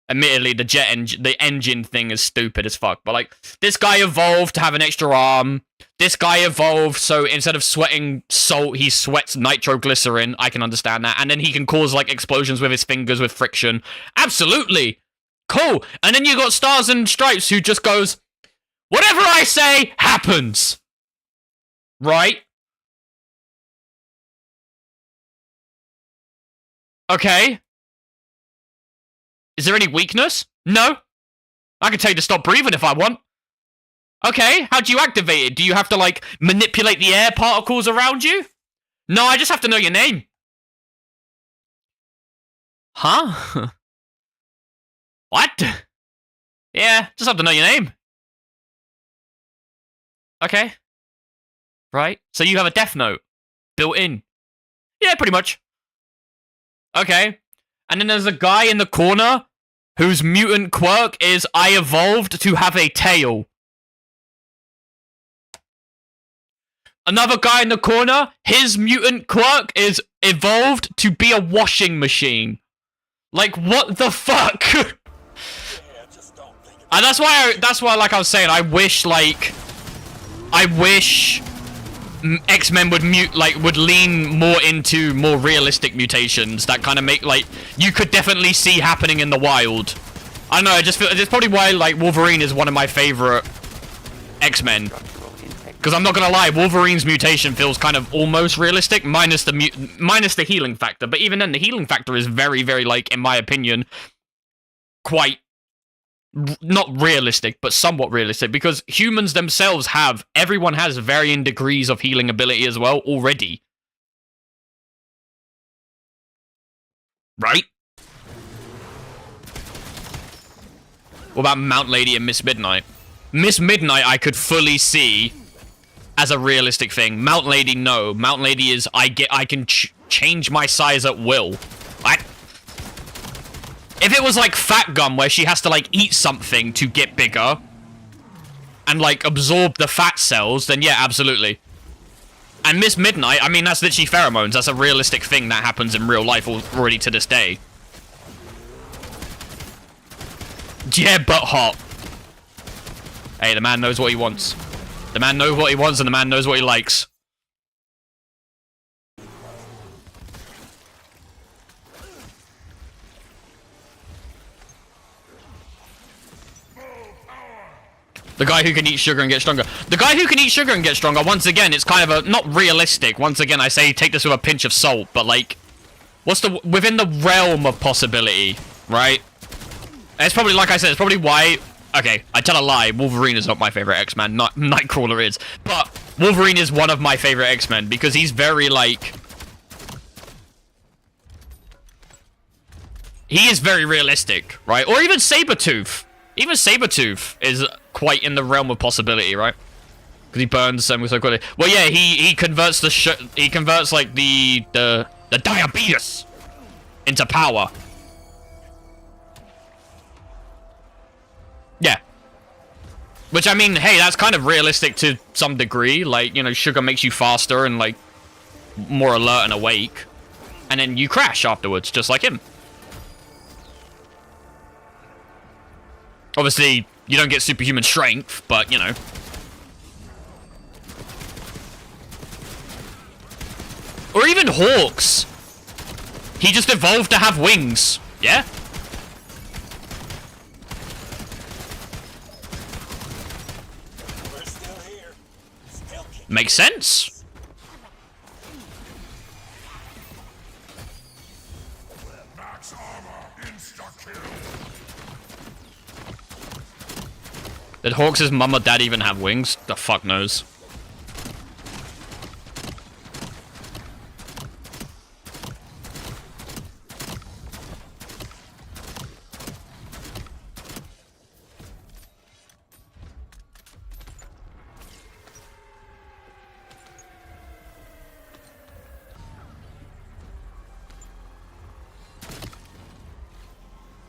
Speaker 2: admittedly, the engine thing is stupid as fuck, but like, this guy evolved to have an extra arm. This guy evolved so instead of sweating salt, he sweats nitroglycerin. I can understand that. And then he can cause like explosions with his fingers with friction. Absolutely. Cool. And then you got Stars and Stripes who just goes, whatever I say happens. Right? Okay. Is there any weakness? No. I can tell you to stop breathing if I want. Okay, how do you activate it? Do you have to, like, manipulate the air particles around you? No, I just have to know your name. Huh? What? Yeah, just have to know your name. Okay. Right, so you have a death note built in. Yeah, pretty much. Okay. And then there's a guy in the corner whose mutant quirk is I evolved to have a tail. Another guy in the corner, his mutant quirk is evolved to be a washing machine. Like, what the fuck? And that's why, like I was saying, I wish X-Men would would lean more into more realistic mutations that kind of make, like, you could definitely see happening in the wild. I don't know, I just feel, it's probably why, like, Wolverine is one of my favorite X-Men. Because I'm not gonna lie, Wolverine's mutation feels kind of almost realistic, minus the healing factor. But even then, the healing factor is very, very, like, in my opinion, quite not realistic, but somewhat realistic. Because humans themselves everyone has varying degrees of healing ability as well already. Right? What about Mount Lady and Miss Midnight? Miss Midnight I could fully see as a realistic thing. Mount Lady, no. Mount Lady is I can change my size at will. If it was like Fat Gum, where she has to like eat something to get bigger and like absorb the fat cells, then yeah, absolutely. And Miss Midnight, I mean, that's literally pheromones. That's a realistic thing that happens in real life already to this day. Yeah, but hot. Hey, the man knows what he wants. The man knows what he wants, and the man knows what he likes. The guy who can eat sugar and get stronger. The guy who can eat sugar and get stronger, once again, it's kind of a, not realistic. Once again, I say take this with a pinch of salt, but like, within the realm of possibility, right? And it's probably, like I said, it's probably why, okay, I tell a lie, Wolverine is not my favorite X-Men, Nightcrawler is, but Wolverine is one of my favorite X-Men, because he's very, like, he is very realistic, right? Or even Sabretooth. Even Sabretooth is quite in the realm of possibility, right? Because he burns so quickly. Well, yeah, he converts he converts like the diabetes into power. Yeah. Which, I mean, hey, that's kind of realistic to some degree. Like, you know, sugar makes you faster and like more alert and awake, and then you crash afterwards, just like him. Obviously, you don't get superhuman strength, but, you know. Or even Hawks. He just evolved to have wings. Yeah?
Speaker 3: We're still here. Still
Speaker 2: Makes sense.
Speaker 1: Max armor, insta-kill.
Speaker 2: Did Hawks' mum or dad even have wings? The fuck knows.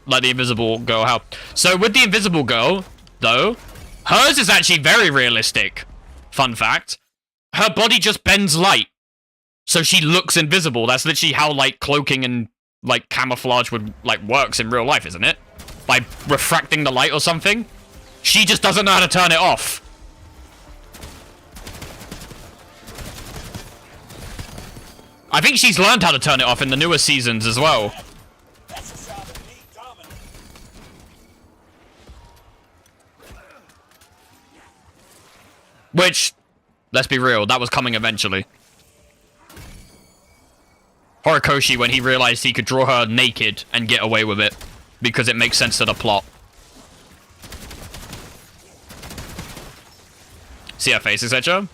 Speaker 2: Like the invisible girl, how? So with the invisible girl, though, hers is actually very realistic. Fun fact. Her body just bends light. So she looks invisible. That's literally how, like, cloaking and, like, camouflage would, like, works in real life, isn't it? By refracting the light or something. She just doesn't know how to turn it off. I think she's learned how to turn it off in the newer seasons as well. Which, let's be real, that was coming eventually. Horikoshi, when he realized he could draw her naked and get away with it, because it makes sense to the plot. See her face, etc.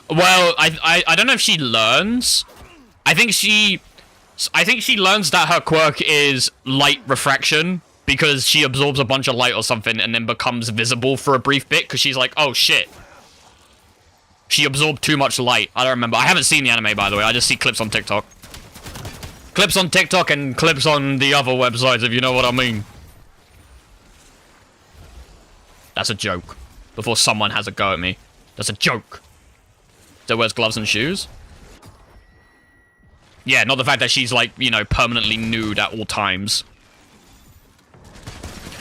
Speaker 2: Well, I don't know if she learns. I think she learns that her quirk is light refraction, because she absorbs a bunch of light or something and then becomes visible for a brief bit, because she's like, oh shit. She absorbed too much light. I don't remember. I haven't seen the anime, by the way. I just see clips on TikTok. Clips on TikTok and clips on the other websites, if you know what I mean. That's a joke. Before someone has a go at me. That's a joke. So wears gloves and shoes? Yeah, not the fact that she's, like, you know, permanently nude at all times.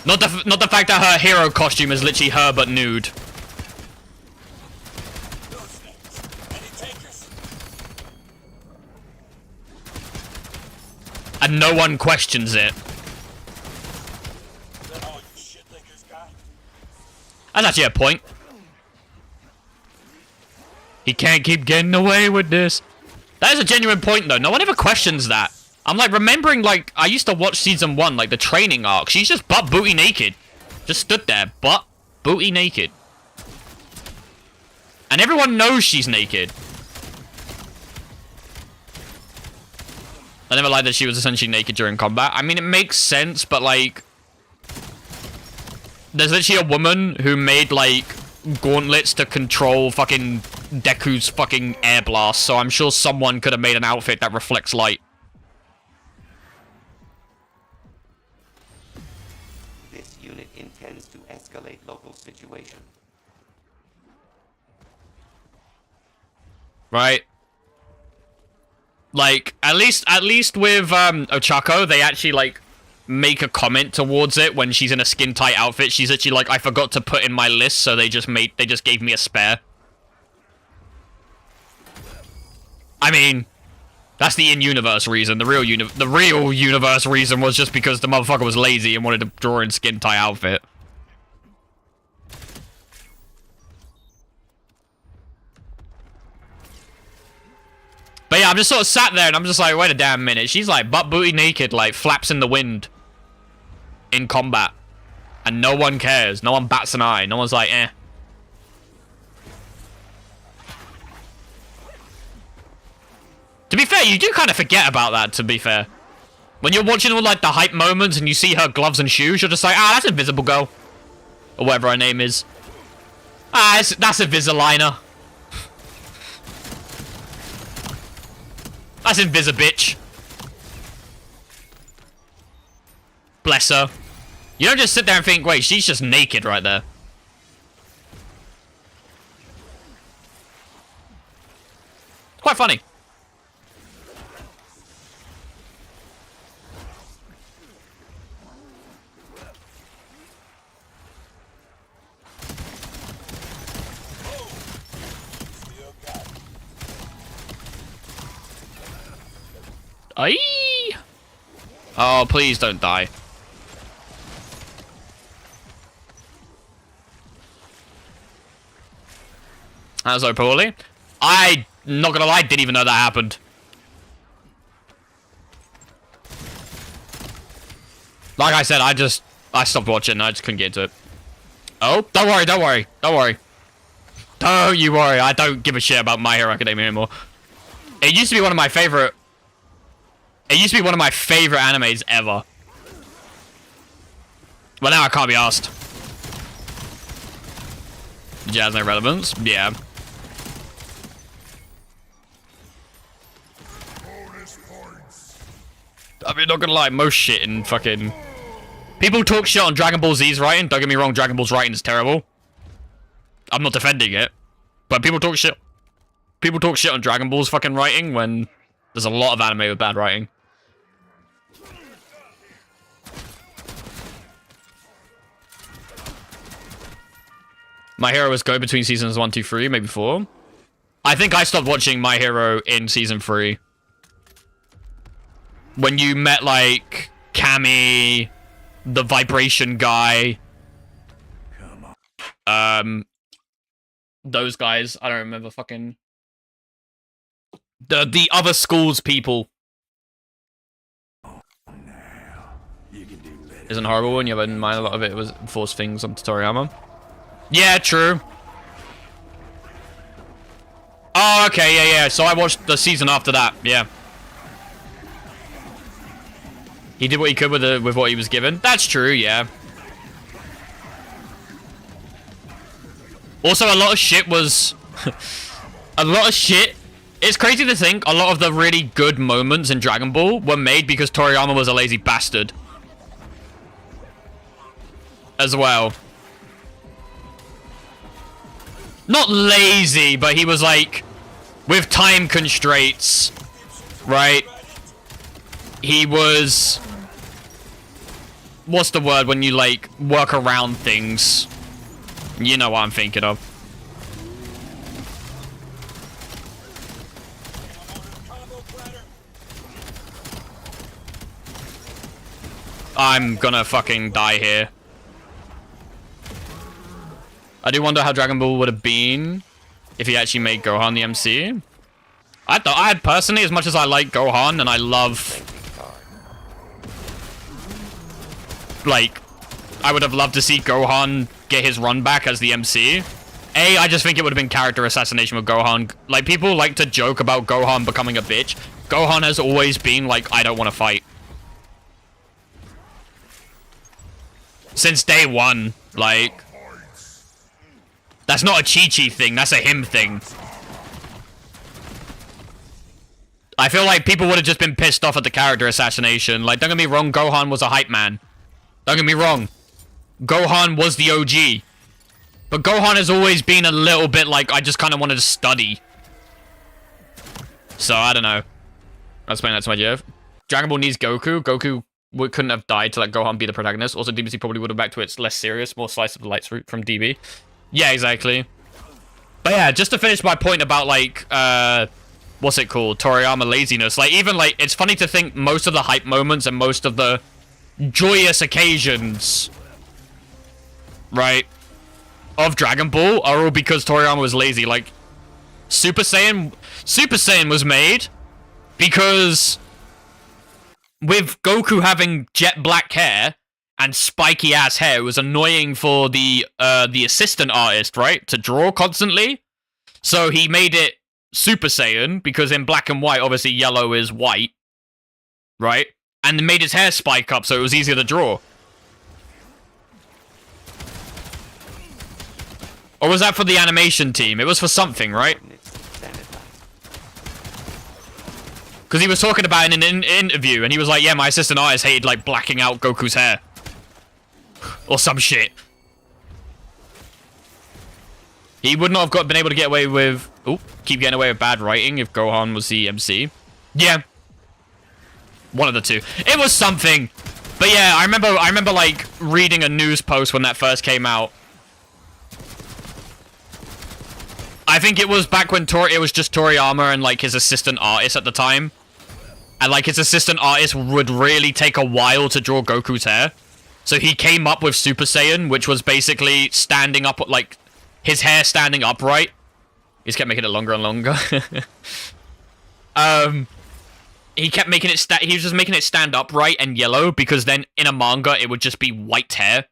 Speaker 2: Not the fact that her hero costume is literally her but nude. And no one questions it. That's actually a point. He can't keep getting away with this. That is a genuine point, though. No one ever questions that. I'm, like, remembering, like, I used to watch season 1, like, the training arc. She's just butt booty naked. Just stood there, butt booty naked. And everyone knows she's naked. I never lied that she was essentially naked during combat. I mean, it makes sense, but, like... There's literally a woman who made, like, gauntlets to control fucking Deku's fucking air blast, so I'm sure someone could have made an outfit that reflects light.
Speaker 4: This unit intends to escalate local situation.
Speaker 2: Right? Like, at least with, Ochako, they actually, like, make a comment towards it when she's in a skin-tight outfit. She's actually like, I forgot to put in my list, so they just gave me a spare. I mean, that's the in-universe reason. The real universe reason was just because the motherfucker was lazy and wanted to draw in skin-tight outfit. But yeah, I'm just sort of sat there and I'm just like, wait a damn minute. She's like butt booty naked, like flaps in the wind in combat. And no one cares. No one bats an eye. No one's like, eh. To be fair, you do kind of forget about that, to be fair. When you're watching all like the hype moments and you see her gloves and shoes, you're just like, ah, that's Invisible Girl. Or whatever her name is. Ah, that's Invisaligner. That's Invisibitch. Bless her. You don't just sit there and think, wait, she's just naked right there. Quite funny. Aye. Oh, please don't die. That's so poorly. I, not gonna lie, didn't even know that happened. Like I said, I stopped watching. I just couldn't get into it. Oh, don't worry, don't worry, don't worry. Don't you worry. I don't give a shit about My Hero Academia anymore. It used to be one of my favorite. It used to be one of my favorite animes ever. Well, now I can't be asked. It has no relevance. Yeah. I mean, not gonna lie, most shit in fucking People talk shit on Dragon Ball Z's writing. Don't get me wrong, Dragon Ball's writing is terrible. I'm not defending it. But people talk shit. People talk shit on Dragon Ball's fucking writing when there's a lot of anime with bad writing. My Hero was go between seasons 1, 2, 3, maybe 4. I think I stopped watching My Hero in season 3. When you met, like, Cammy, the vibration guy. Those guys. I don't remember fucking... The other school's people. Isn't horrible when you have in mind a lot of it was forced things on Toriyama. Yeah, true. Oh, okay, yeah. So I watched the season after that, yeah. He did what he could with what he was given. That's true, yeah. Also, a lot of shit was... a lot of shit... It's crazy to think a lot of the really good moments in Dragon Ball were made because Toriyama was a lazy bastard. As well. Not lazy, but he was like... With time constraints, right? He was... What's the word when you, like, work around things? You know what I'm thinking of. I'm gonna fucking die here. I do wonder how Dragon Ball would have been if he actually made Gohan the MC. I personally, as much as I like Gohan and I love... Like, I would have loved to see Gohan get his run back as the MC. I just think it would have been character assassination with Gohan. Like, people like to joke about Gohan becoming a bitch. Gohan has always been like, I don't want to fight. Since day one, like... That's not a Chi-Chi thing, that's a him thing. I feel like people would have just been pissed off at the character assassination. Like, don't get me wrong, Gohan was a hype man. Don't get me wrong. Gohan was the OG. But Gohan has always been a little bit like, I just kind of wanted to study. So, I don't know. I'll explain that to my Jeff. Dragon Ball needs Goku. Goku couldn't have died to let Gohan be the protagonist. Also, DBC probably would have back to its less serious, more slice of the lights route from DB. Yeah, exactly. But yeah, just to finish my point about, like, what's it called? Toriyama laziness. Like, even, like, it's funny to think most of the hype moments and most of the joyous occasions, right, of Dragon Ball are all because Toriyama was lazy. Like, Super Saiyan was made because with Goku having jet black hair and spiky ass hair, it was annoying for the assistant artist, right, to draw constantly. So he made it Super Saiyan because in black and white, obviously yellow is white, right? And made his hair spike up so it was easier to draw. Or was that for the animation team? It was for something, right? Because he was talking about it in an interview, and he was like, yeah, my assistant artist hated, like, blacking out Goku's hair. Or some shit. He would not have been able to get away with... Oh, keep getting away with bad writing if Gohan was the MC. Yeah. One of the two. It was something. But yeah, I remember, like, reading a news post when that first came out. I think it was back when it was just Toriyama and, like, his assistant artist at the time. And, like, his assistant artist would really take a while to draw Goku's hair. So he came up with Super Saiyan, which was basically standing up, like, his hair standing upright. He just kept making it longer and longer. He kept making it he was just making it stand upright and yellow, because then in a manga it would just be white hair.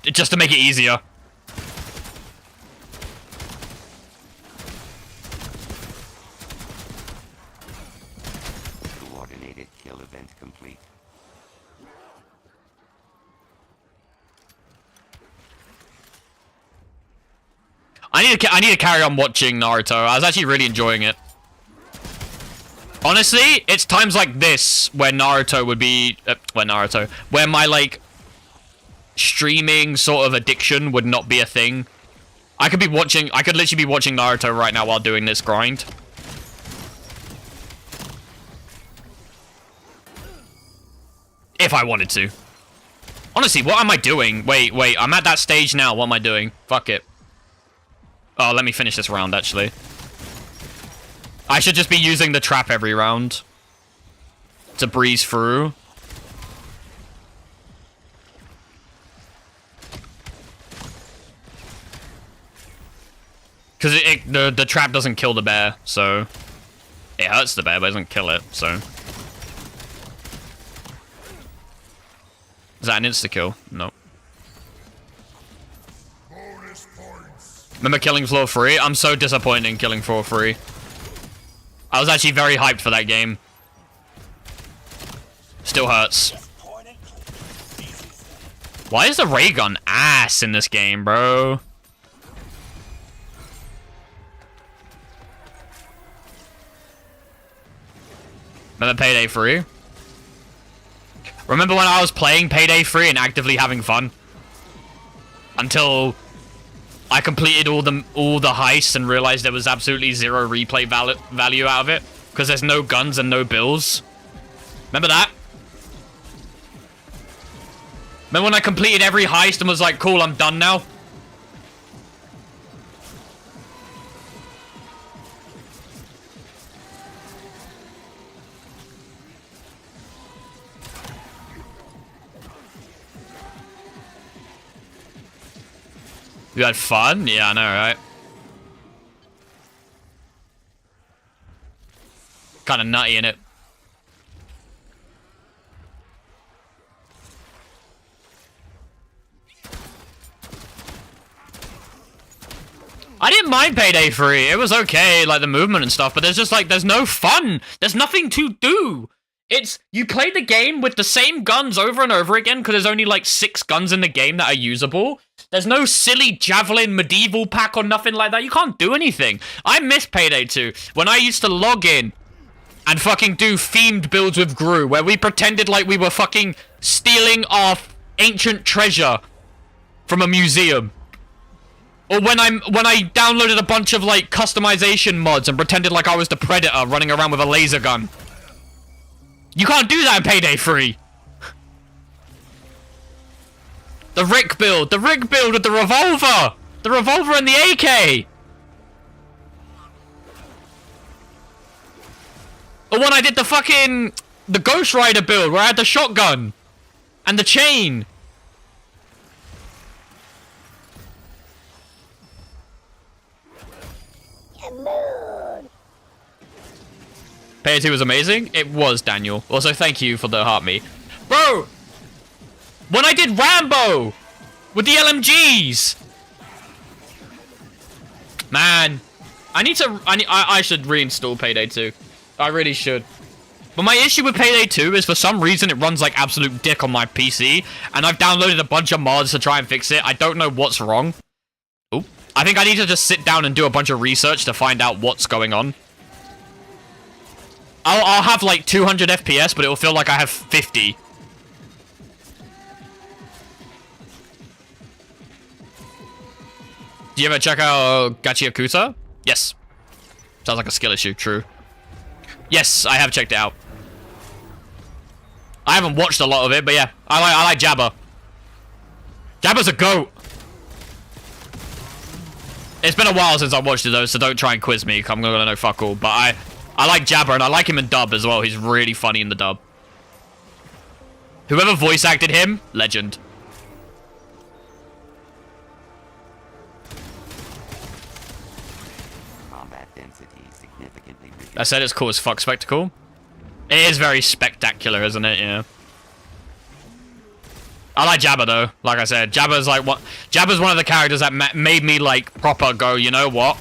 Speaker 2: Just to make it easier.
Speaker 4: Coordinated kill event complete.
Speaker 2: I need to carry on watching Naruto. I was actually really enjoying it. Honestly, it's times like this where Naruto would be... where my, like, streaming sort of addiction would not be a thing. I could literally be watching Naruto right now while doing this grind. If I wanted to. Honestly, what am I doing? Wait, I'm at that stage now. What am I doing? Fuck it. Oh, let me finish this round, actually. I should just be using the trap every round to breeze through. Because the trap doesn't kill the bear, so... It hurts the bear, but it doesn't kill it, so... Is that an insta-kill? No. Remember killing floor 3? I'm so disappointed in killing floor 3. I was actually very hyped for that game. Still hurts. Why is the ray gun ass in this game, bro? Remember Payday 3? Remember when I was playing Payday 3 and actively having fun? Until I completed all the heists and realized there was absolutely zero replay value out of it. Because there's no guns and no bills. Remember that? Remember when I completed every heist and was like, cool, I'm done now? You had fun? Yeah, I know, right? Kind of nutty, innit? I didn't mind Payday 3. It was okay, like the movement and stuff, but there's just like, there's no fun. There's nothing to do. It's, you play the game with the same guns over and over again because there's only like 6 guns in the game that are usable. There's no silly javelin medieval pack or nothing like that. You can't do anything. I miss Payday 2 when I used to log in and fucking do themed builds with Gru where we pretended like we were fucking stealing our ancient treasure from a museum. Or when I downloaded a bunch of like customization mods and pretended like I was the Predator running around with a laser gun. You can't do that in Payday 3. The Rick build with the revolver! The revolver and the AK! Or when I did the Ghost Rider build where I had the shotgun and the chain. Payday 2 was amazing? It was, Daniel. Also, thank you for the heart me. Bro! When I did Rambo! With the LMGs! Man. I should reinstall Payday 2. I really should. But my issue with Payday 2 is for some reason it runs like absolute dick on my PC. And I've downloaded a bunch of mods to try and fix it. I don't know what's wrong. Oop. I think I need to just sit down and do a bunch of research to find out what's going on. I'll have like 200 FPS, but it will feel like I have 50. Do you ever check out Gachiakusa? Yes. Sounds like a skill issue, true. Yes, I have checked it out. I haven't watched a lot of it, but yeah. I like Jabba. Jabba's a goat. It's been a while since I watched it though, so don't try and quiz me. I'm gonna know fuck all. But I like Jabba, and I like him in dub as well. He's really funny in the dub. Whoever voice acted him, legend.
Speaker 4: Combat density significantly reduced.
Speaker 2: I said it's cool as fuck spectacle. It is very spectacular, isn't it? Yeah. I like Jabba though. Like I said, Jabba's like what? Jabba's one of the characters that made me like proper go. You know what?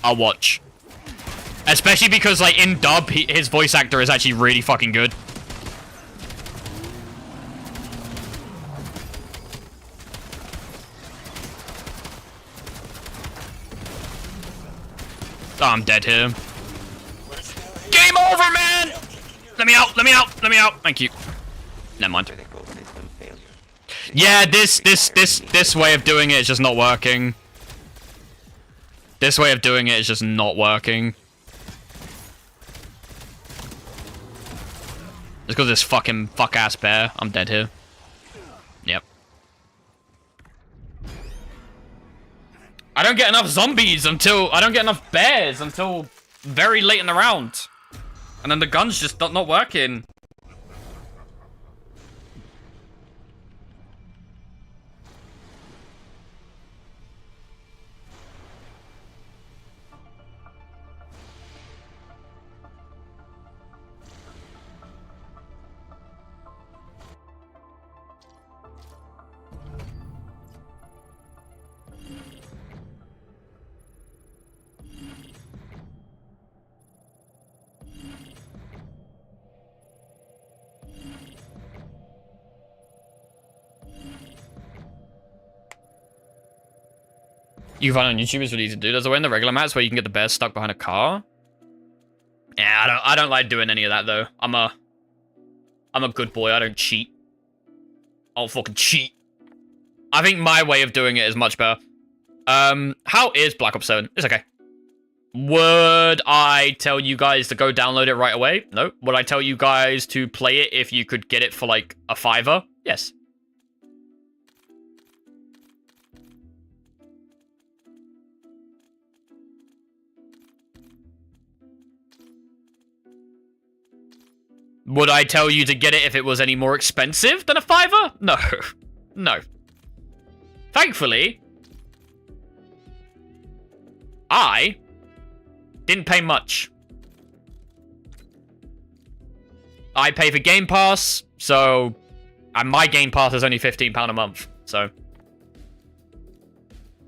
Speaker 2: I'll watch. Especially because like in dub, his voice actor is actually really fucking good. Oh, I'm dead here. Game over, man! Let me out, let me out, let me out. Thank you. Never mind.
Speaker 4: Critical system failure.
Speaker 2: Yeah, this way of doing it is just not working. This way of doing it is just not working. It's because this fuck-ass bear. I'm dead here. Yep. I don't get enough zombies until... I don't get enough bears until very late in the round. And then the gun's just not working. You can find on YouTube, it's really easy to do. There's a way in the regular maps where you can get the bears stuck behind a car. Yeah, I don't like doing any of that though. I'm a good boy. I don't cheat. I don't fucking cheat. I think my way of doing it is much better. How is Black Ops 7? It's okay. Would I tell you guys to go download it right away? No. Would I tell you guys to play it if you could get it for like a $5? Yes. Would I tell you to get it if it was any more expensive than a $5? No. No. Thankfully, I didn't pay much. I pay for Game Pass, so... And my Game Pass is only £15 a month, so...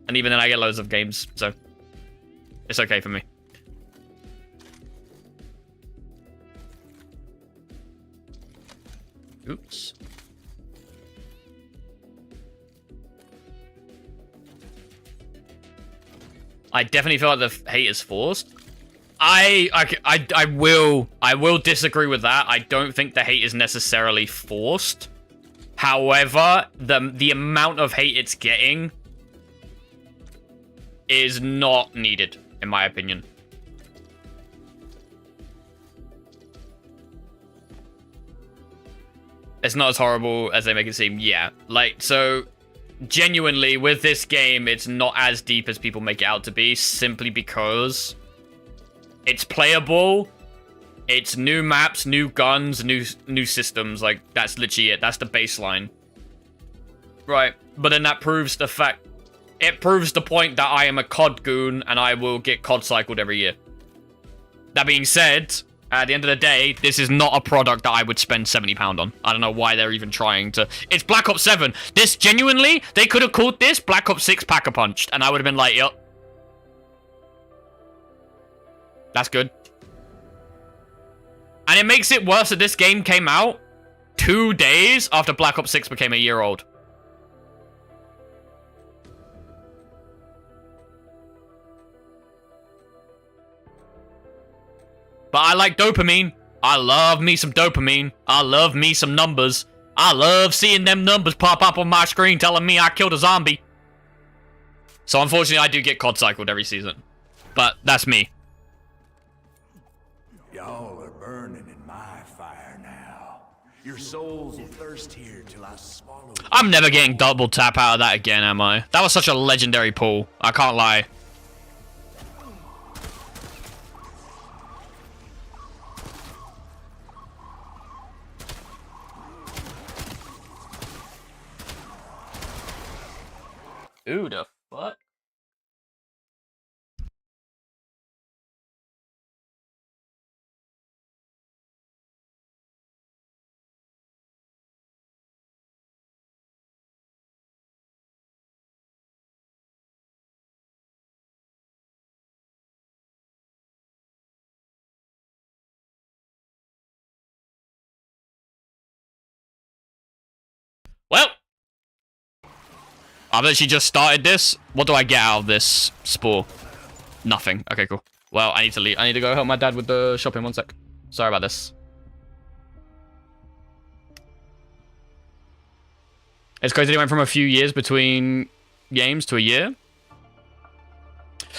Speaker 2: And even then I get loads of games, so... It's okay for me. Oops. I definitely feel like the hate is forced. I will disagree with that. I don't think the hate is necessarily forced. However, the amount of hate it's getting is not needed, in my opinion. It's not as horrible as they make it seem. Yeah, like, so genuinely with this game, it's not as deep as people make it out to be, simply because it's playable. It's new maps, new guns, new systems. Like, that's literally it. That's the baseline. Right, but then that proves the fact... It proves the point that I am a COD goon and I will get COD cycled every year. That being said, at the end of the day, this is not a product that I would spend £70 on. I don't know why they're even trying to... It's Black Ops 7. This, genuinely, they could have called this Black Ops 6 Pack-a-Punched, and I would have been like, yup. That's good. And it makes it worse that this game came out 2 days after Black Ops 6 became a year old. But I like dopamine. I love me some dopamine. I love me some numbers. I love seeing them numbers pop up on my screen telling me I killed a zombie. So unfortunately, I do get COD cycled every season. But that's me.
Speaker 3: Y'all are burning in my fire now. Your souls will thirst here till I swallow.
Speaker 2: I'm never getting double tap out of that again, am I? That was such a legendary pull. I can't lie. Ooh, the fuck? Well, I've actually just started this. What do I get out of this spore? Nothing. Okay, cool. Well, I need to leave. I need to go help my dad with the shopping. 1 sec. Sorry about this. It's crazy they went from a few years between games to a year.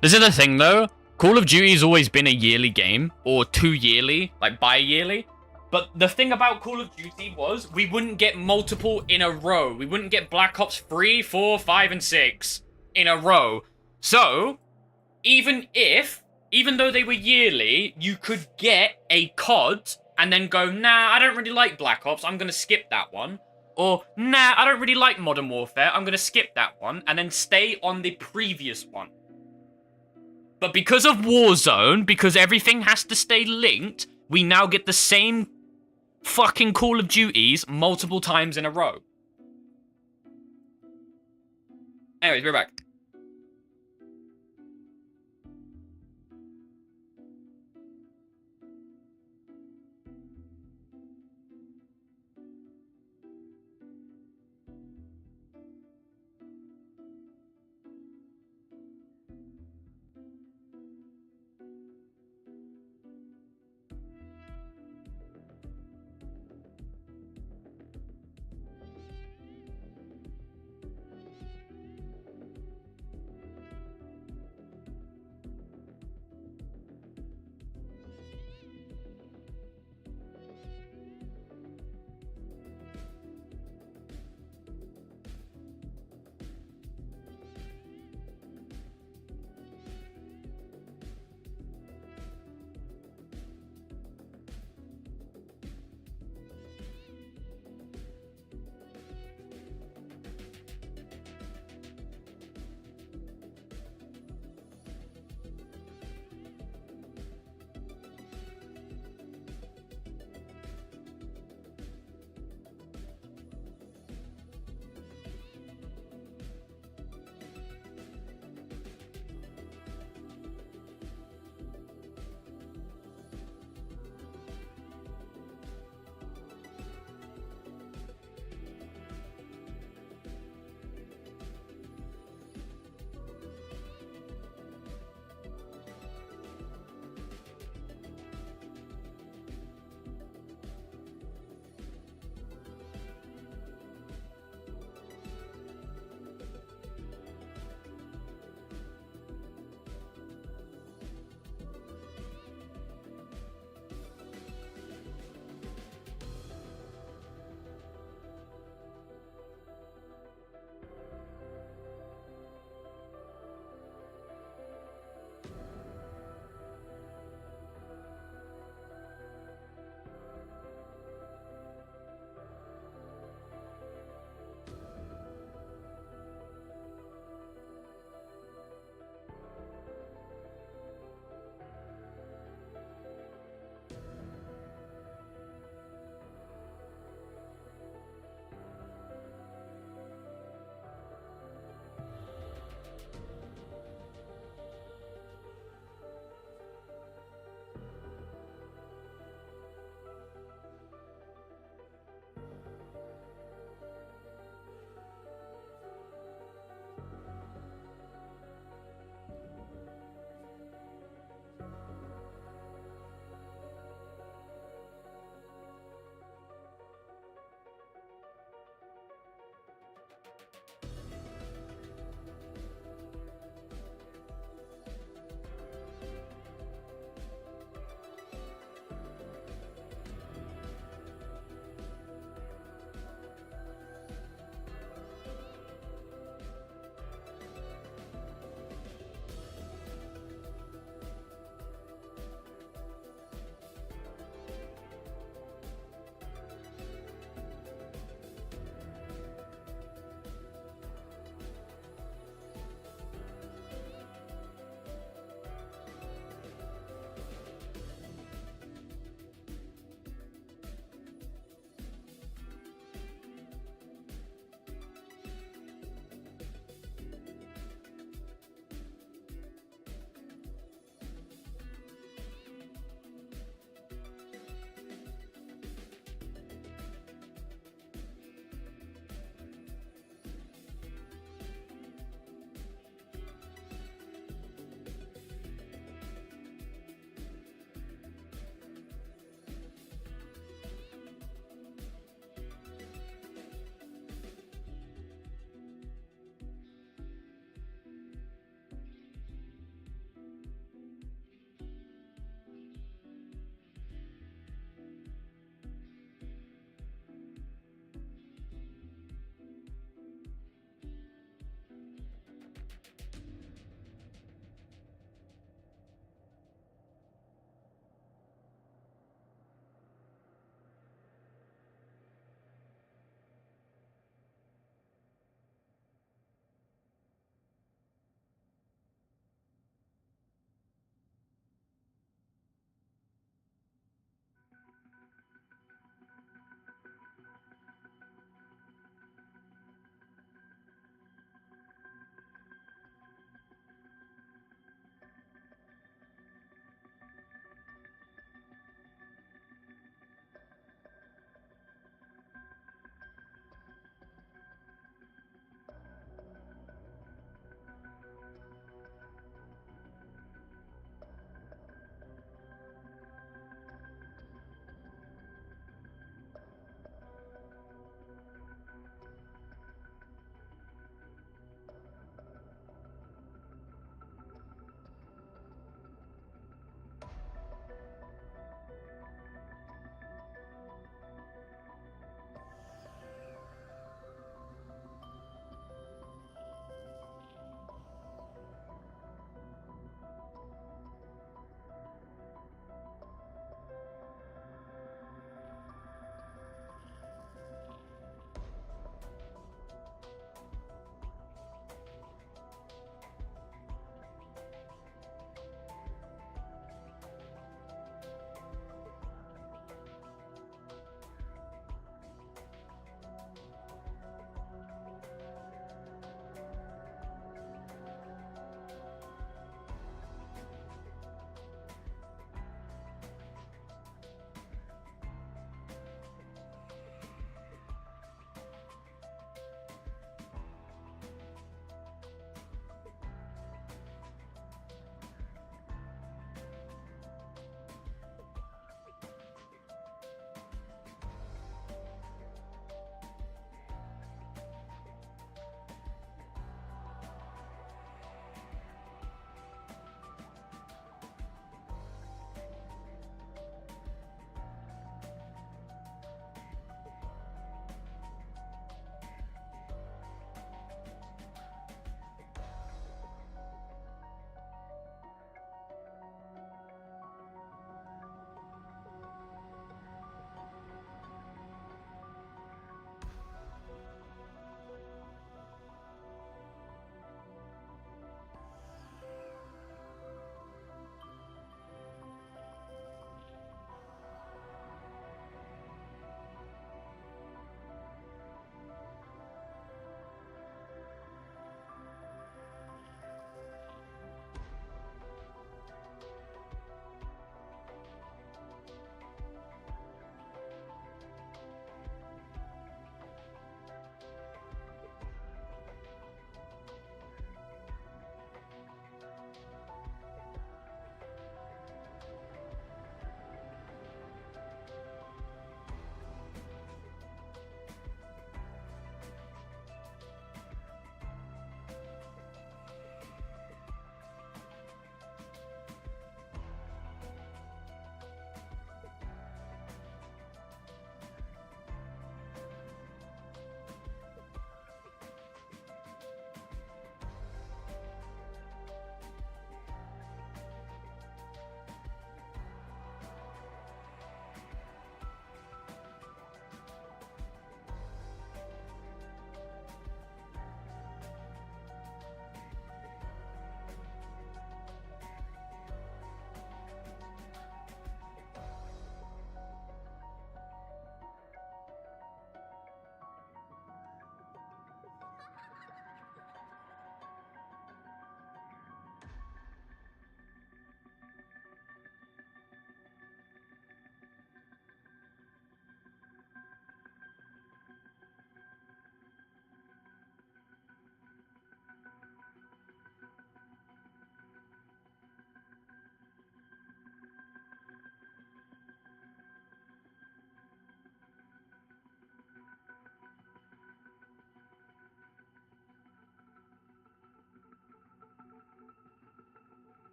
Speaker 2: This is the thing, though. Call of Duty's always been a yearly game. Or 2 yearly. Like, bi-yearly. But the thing about Call of Duty was we wouldn't get multiple in a row. We wouldn't get Black Ops 3, 4, 5, and 6 in a row. So, even though they were yearly, you could get a COD and then go, nah, I don't really like Black Ops, I'm going to skip that one. Or, nah, I don't really like Modern Warfare, I'm going to skip that one, and then stay on the previous one. But because of Warzone, because everything has to stay linked, we now get the same fucking Call of Duties multiple times in a row. Anyways, we're back.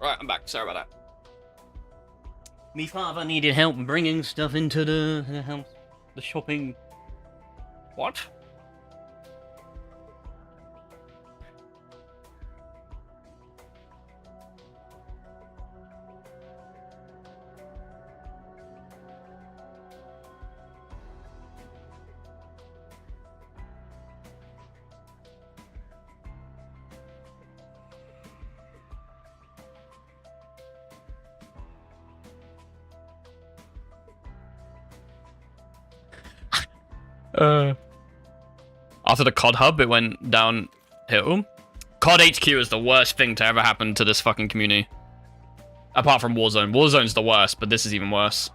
Speaker 2: Right, I'm back. Sorry about that. Me father needed help bringing stuff into the house. The shopping... What? After the COD hub, it went downhill. COD HQ is the worst thing to ever happen to this fucking community. Apart from Warzone. Warzone's the worst, but this is even worse.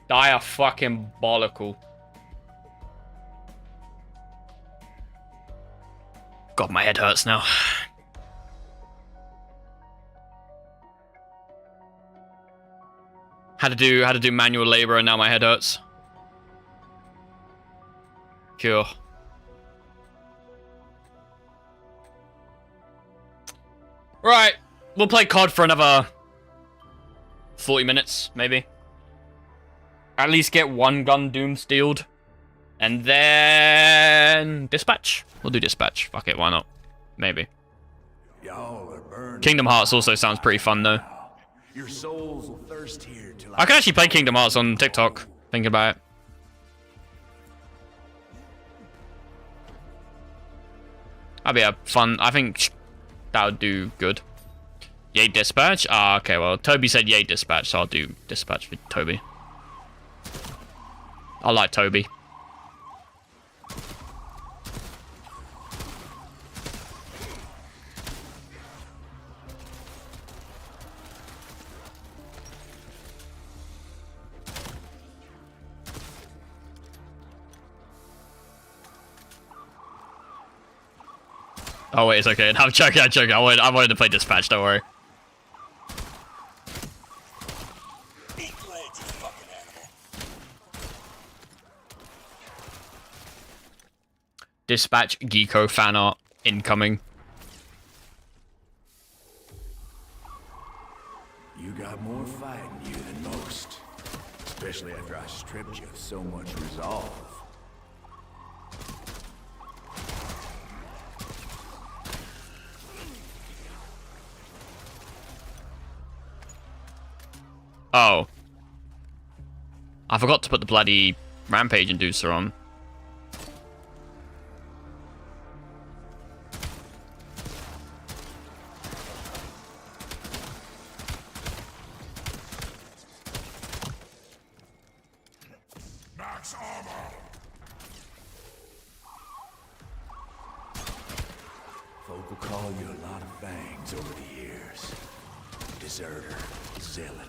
Speaker 2: Diabolical. God, my head hurts now. Had to do manual labor and now my head hurts. Cure. Right, we'll play COD for another 40 minutes, maybe. At least get one gun doom stealed. And then... Dispatch? We'll do Dispatch. Fuck it, why not? Maybe. Kingdom Hearts also sounds pretty fun, though.
Speaker 3: Your souls will thirst here till
Speaker 2: I can actually play Kingdom Hearts on TikTok, thinking about it. That'd be a fun... I think that would do good. Yay Dispatch? Ah, okay, well, Toby said yay Dispatch, so I'll do Dispatch with Toby. I like Toby. Oh wait, it's okay. I'm joking, I'm joking. I wanted to play Dispatch, don't worry. Dispatch Geeko fan art incoming.
Speaker 3: You got more fight in you than most. Especially after I stripped you of so much resolve.
Speaker 2: Oh. I forgot to put the bloody Rampage Inducer on.
Speaker 3: Max armor. Folk will call you a lot of things over the years. Deserter, zealot,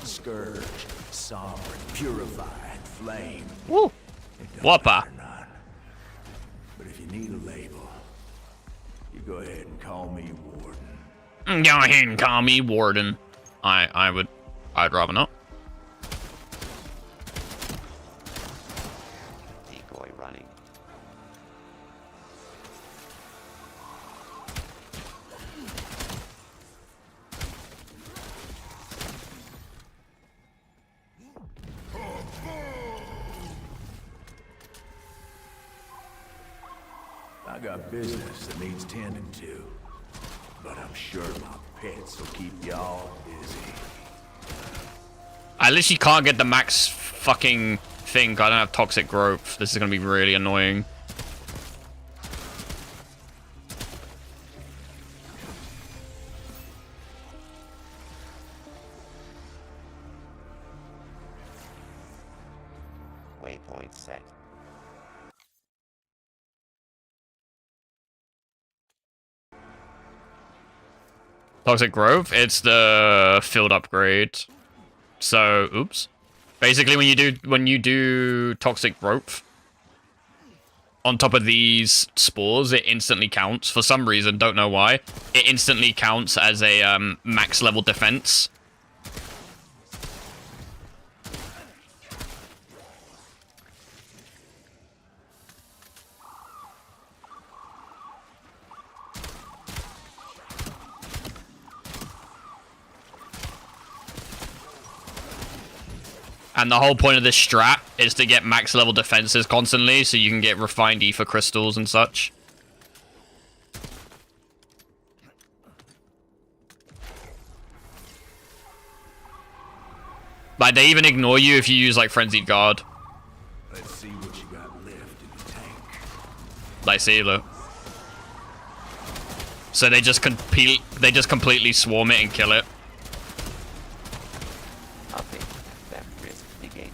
Speaker 3: scourge, sovereign, purified, flame.
Speaker 2: Woo!
Speaker 3: It don't
Speaker 2: Whopper.
Speaker 3: matter none. But if you need a label, you go ahead and call me Warden.
Speaker 2: Go ahead and call me Warden. I'd rather not.
Speaker 4: Decoy running.
Speaker 3: I got business that needs tending to, but I'm sure my pets will keep y'all busy.
Speaker 2: I literally can't get the max fucking thing. I don't have toxic growth. This is gonna be really annoying.
Speaker 4: Waypoint set.
Speaker 2: Toxic growth? It's the field upgrade. So, oops. Basically, when you do toxic growth on top of these spores, it instantly counts. For some reason, don't know why. It instantly counts as a max level defense. And the whole point of this strat is to get max level defenses constantly, so you can get refined ether crystals and such. Like, they even ignore you if you use, like, Frenzied Guard.
Speaker 3: Let's see what you got left in the tank.
Speaker 2: Like, see, look. So they just completely swarm it and kill it.
Speaker 4: I'll take that risk negating.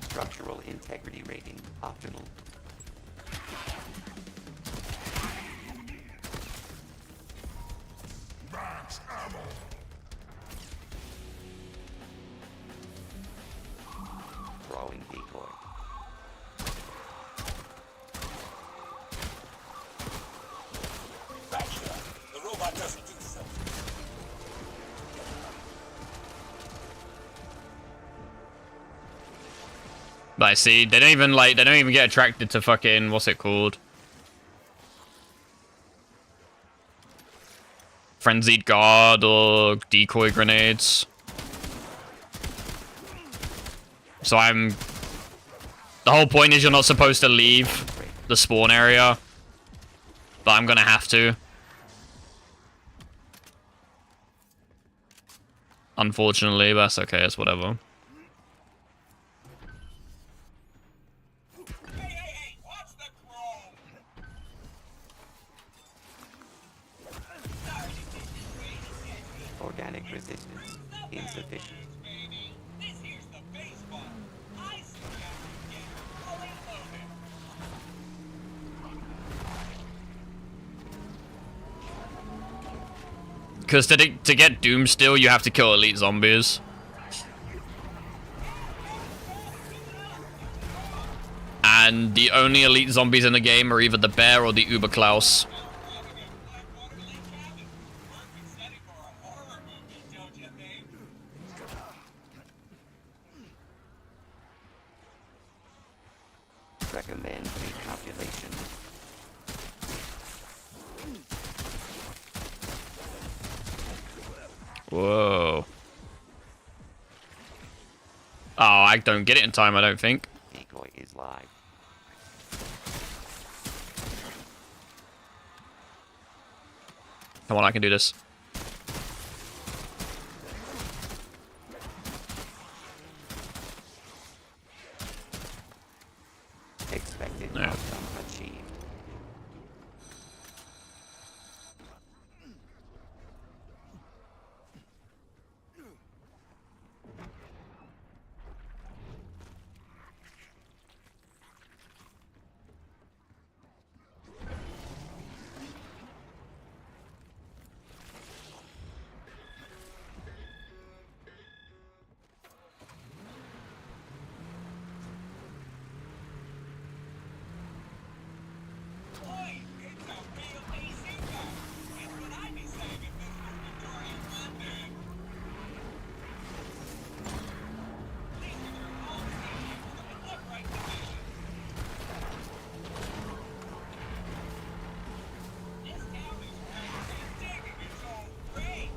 Speaker 4: Structural integrity rating optional.
Speaker 1: Max ammo.
Speaker 4: Throwing decoy.
Speaker 1: Gotcha. The robot doesn't do so.
Speaker 2: Like, see, they don't even get attracted to fucking, what's it called? Frenzied Guard or decoy grenades. So the whole point is you're not supposed to leave the spawn area. But I'm gonna have to. Unfortunately, but that's okay, it's whatever.
Speaker 1: Hey, watch the chrome.
Speaker 4: Organic resistance insufficient.
Speaker 1: This here's the base one. I see you get fully loaded.
Speaker 2: Because to get Doom still, you have to kill elite zombies. And the only elite zombies in the game are either the bear or the Uber Klaus.
Speaker 4: Recommend recalculation.
Speaker 2: Whoa. Oh, I don't get it in time, I don't think.
Speaker 4: Decoy is live.
Speaker 2: Come on, I can do this.
Speaker 4: Expected
Speaker 2: Yeah.
Speaker 4: outcome achieved.
Speaker 1: Boy, it's a real easy gun. It's what I'd be saying if this was Victorian London. These are their own names. Look right division. This town is really digging its own grave.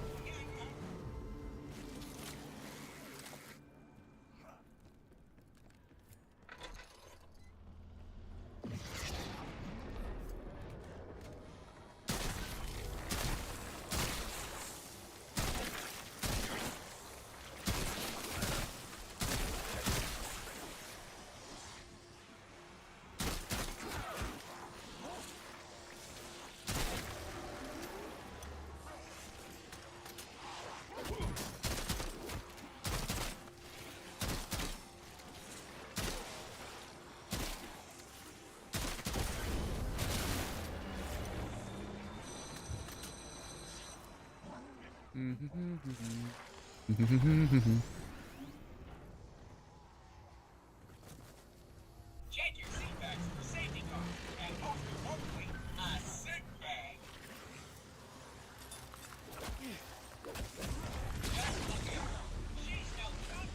Speaker 1: Check your seat backs for safety guards, and most importantly, a sick bag. Just look at her. She's no good.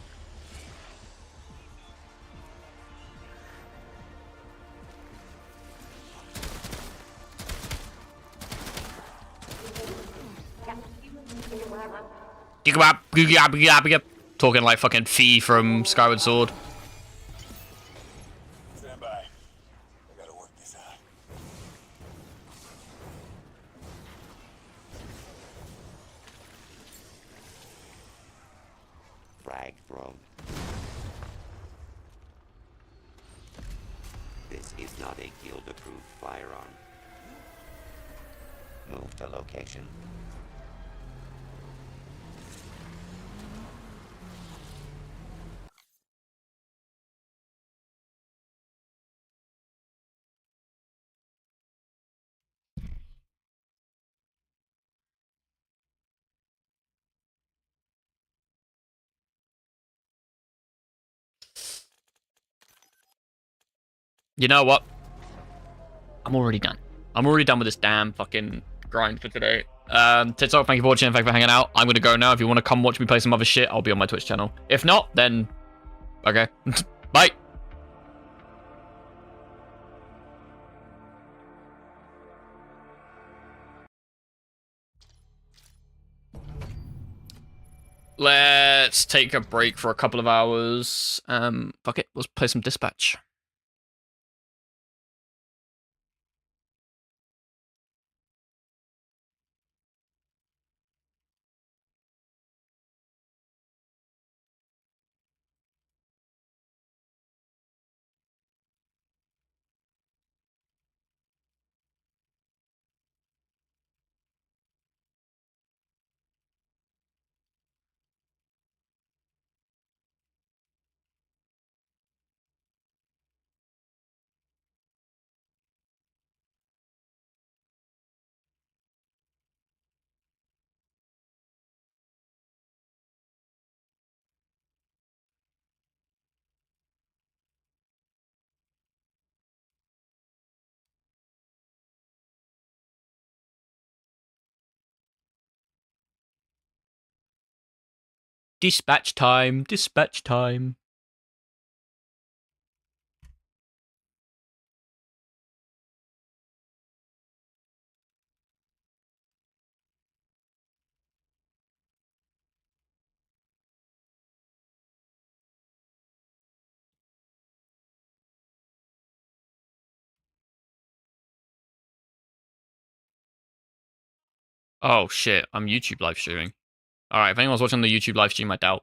Speaker 2: Talking like fucking Fee from Skyward Sword.
Speaker 3: Stand by. I gotta work this out.
Speaker 4: Frag thrown. This is not a guild-approved firearm. Move to location.
Speaker 2: You know what? I'm already done. I'm already done with this damn fucking grind for today. Tits off, thank you for watching, thank you for hanging out. I'm gonna go now. If you want to come watch me play some other shit, I'll be on my Twitch channel. If not, then okay. Bye. Let's take a break for a couple of hours. Fuck it, let's play some Dispatch. Dispatch time, dispatch time. Oh shit, I'm YouTube live streaming. Alright, if anyone's watching the YouTube live stream, I doubt.